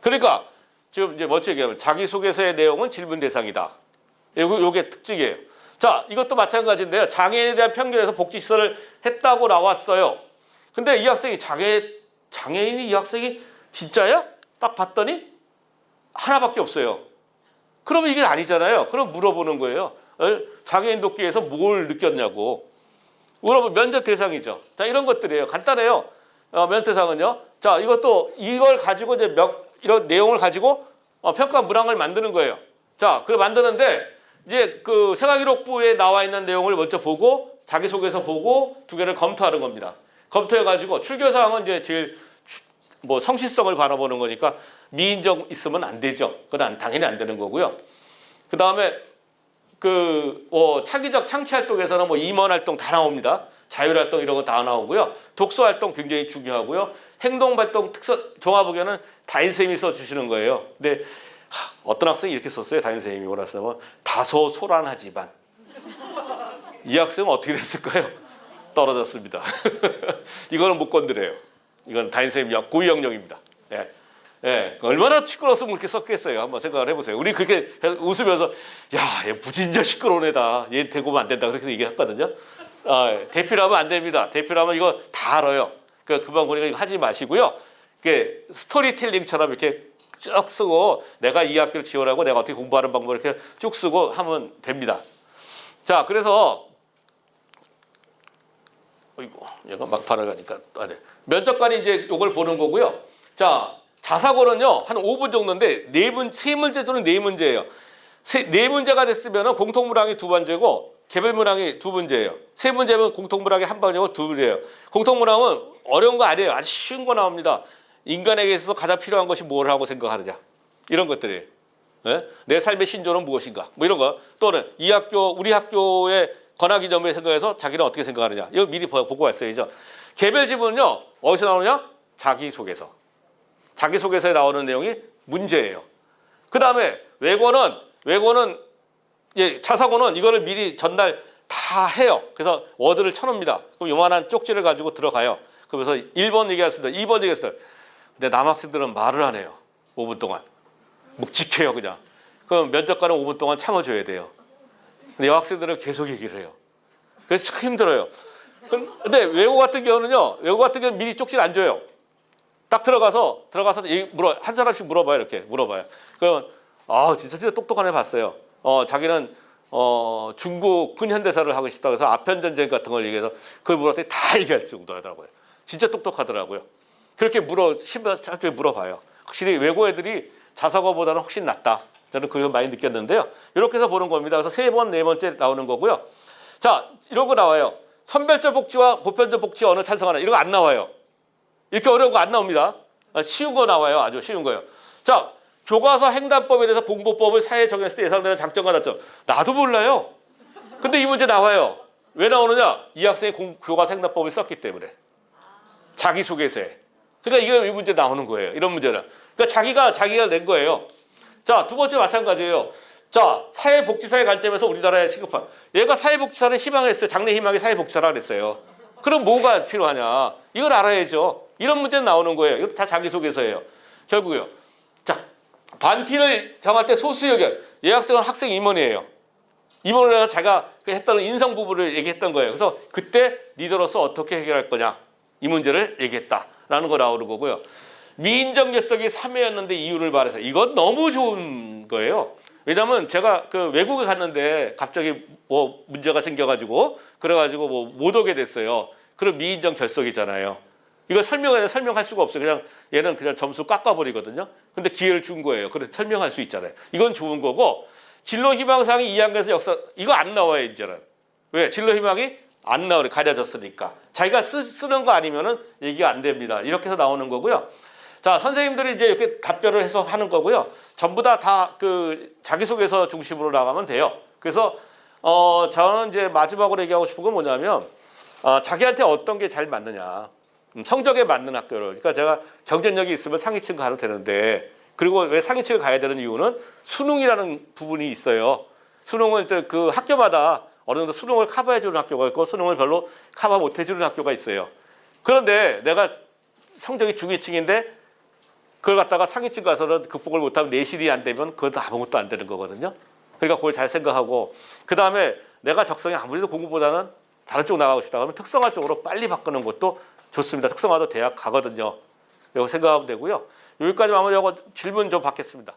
그러니까 지금 이제 먼저 얘기하면 자기소개서의 내용은 질문 대상이다. 요게 특징이에요. 자, 이것도 마찬가지인데요. 장애인에 대한 편견에서 복지시설을 했다고 나왔어요. 근데 이 학생이 장애인이 이 학생이 진짜야? 딱 봤더니 하나밖에 없어요. 그러면 이게 아니잖아요. 그럼 물어보는 거예요. 장애인 돕기에서 뭘 느꼈냐고. 물어보면 면접 대상이죠. 자, 이런 것들이에요. 간단해요. 면접 대상은요. 자, 이걸 가지고 이제 이런 내용을 가지고 평가 문항을 만드는 거예요. 자, 그걸 만드는데 이제 그 생활기록부에 나와 있는 내용을 먼저 보고 자기소개서 보고 두 개를 검토하는 겁니다. 검토해가지고 출결사항은 이제 제일 뭐 성실성을 바라보는 거니까 미인정 있으면 안 되죠. 그건 당연히 안 되는 거고요. 그 다음에 차기적 창치활동에서는 뭐 임원활동 다 나옵니다. 자율활동 이런 거 다 나오고요. 독서활동 굉장히 중요하고요. 행동발동 종합의견은 담임선생님이 써주시는 거예요. 근데 어떤 학생이 이렇게 썼어요. 담임선생님이 뭐라 쓰면 다소 소란하지만 이 학생은 어떻게 됐을까요? 떨어졌습니다. 이거는 못 건드려요. 이건 담임선생님 고의 영역입니다. 예. 예, 얼마나 시끄러웠으면 그렇게 썼겠어요. 한번 생각을 해보세요. 우리 그렇게 웃으면서 야, 얘 무진자 시끄러운 애다. 얘 대고면 안 된다. 그렇게 얘기했거든요. 대필하면 안 됩니다. 대필하면 이거 다 알아요. 그만 보니까 이거 하지 마시고요. 이게 스토리텔링처럼 이렇게 쭉 쓰고 내가 이 학교를 지원하고 내가 어떻게 공부하는 방법을 이렇게 쭉 쓰고 하면 됩니다. 자, 그래서 얘가 막판을 가니까 면접관이 이제 이걸 보는 거고요. 자, 자사고는요 한 5분 정도인데 세 문제 또는 네 문제예요. 네 문제가 됐으면 공통문항이 2문제고 개별문항이 2문제예요. 세 문제면 공통문항이 한 번이고 2문제예요. 공통문항은 어려운 거 아니에요. 아주 쉬운 거 나옵니다. 인간에게 있어서 가장 필요한 것이 무엇이라고 생각하느냐 이런 것들이에요. 네? 내 삶의 신조는 무엇인가 뭐 이런 거 또는 우리 학교의 권하기념을 생각해서 자기는 어떻게 생각하느냐 이거 미리 보고 왔어야죠. 개별 지문은요 어디서 나오느냐? 자기소개서. 자기소개서에 나오는 내용이 문제예요. 그 다음에 외고는 자사고는 이거를 미리 전날 다 해요. 그래서 워드를 쳐놓습니다. 그럼 요만한 쪽지를 가지고 들어가요. 그러면서 1번 얘기했습니다. 2번 얘기했습니다. 근데 남학생들은 말을 안 해요. 5분 동안. 묵직해요 그냥. 그럼 면접관은 5분 동안 참아줘야 돼요. 근데 여학생들은 계속 얘기를 해요. 그래서 참 힘들어요. 근데 외고 같은 경우는 미리 쪽지를 안 줘요. 딱 들어가서 한 사람씩 물어봐요. 이렇게 물어봐요. 그럼 진짜 똑똑한 애 봤어요. 자기는 중국 근현대사를 하고 싶다고 해서 아편전쟁 같은 걸 얘기해서 그걸 물었더니 다 얘기할 정도하더라고요. 진짜 똑똑하더라고요. 그렇게 학교에 물어봐요. 확실히 외고 애들이 자사고보다는 훨씬 낫다. 저는 그걸 많이 느꼈는데요. 이렇게 해서 보는 겁니다. 그래서 3번, 4번째 나오는 거고요. 자, 이런 거 나와요. 선별적 복지와 보편적 복지 어느 찬성하나 이런 거 안 나와요. 이렇게 어려운 거 안 나옵니다. 쉬운 거 나와요. 아주 쉬운 거예요. 자, 교과서 횡단법에 대해서 공부법을 사회에 적용했을 때 예상되는 장점과 단점. 나도 몰라요. 근데 이 문제 나와요. 왜 나오느냐? 이 학생이 교과서 횡단법을 썼기 때문에. 자기소개서에. 그러니까 이 문제 나오는 거예요. 이런 문제는. 그러니까 자기가 낸 거예요. 자, 두 번째 마찬가지예요. 자, 사회복지사의 관점에서 우리나라에 시급한. 얘가 사회복지사를 희망했어요. 장래 희망이 사회복지사라 그랬어요. 그럼 뭐가 필요하냐? 이걸 알아야죠. 이런 문제는 나오는 거예요. 이거 다 자기소개서예요. 결국요. 자, 반티를 정할 때 소수 의견. 이 학생은 학생 임원이에요. 임원을 해서 자기가 했던 인성 부분을 얘기했던 거예요. 그래서 그때 리더로서 어떻게 해결할 거냐. 이 문제를 얘기했다라는 거 나오는 거고요. 미인정 녀석이 3회였는데 이유를 말해서 이건 너무 좋은 거예요. 왜냐면 제가 외국에 갔는데 갑자기 뭐 문제가 생겨가지고 그래가지고 뭐 못 오게 됐어요. 그럼 미인정 결석이잖아요. 이거 설명할 수가 없어요. 그냥 얘는 그냥 점수 깎아버리거든요. 근데 기회를 준 거예요. 그래서 설명할 수 있잖아요. 이건 좋은 거고 진로 희망사항이 2학년에서 역사 이거 안 나와요 이제는. 왜? 진로 희망이 안 나오네. 가려졌으니까. 자기가 쓰는 거 아니면은 얘기가 안 됩니다. 이렇게 해서 나오는 거고요. 자, 선생님들이 이제 이렇게 답변을 해서 하는 거고요. 전부 다 자기소개서 중심으로 나가면 돼요. 그래서 저는 이제 마지막으로 얘기하고 싶은 건 뭐냐면 자기한테 어떤 게 잘 맞느냐. 성적에 맞는 학교를. 그러니까 제가 경쟁력이 있으면 상위층 가도 되는데, 그리고 왜 상위층을 가야 되는 이유는 수능이라는 부분이 있어요. 수능은 그 학교마다 어느 정도 수능을 커버해주는 학교가 있고 수능을 별로 커버 못해주는 학교가 있어요. 그런데 내가 성적이 중위층인데 그걸 갖다가 상위층 가서는 극복을 못하면 내실이 안 되면 그것도 아무것도 안 되는 거거든요. 그러니까 그걸 잘 생각하고, 그 다음에 내가 적성이 아무래도 공부보다는 다른 쪽 나가고 싶다 그러면 특성화 쪽으로 빨리 바꾸는 것도 좋습니다. 특성화도 대학 가거든요. 이거 생각하면 되고요. 여기까지 마무리하고 질문 좀 받겠습니다.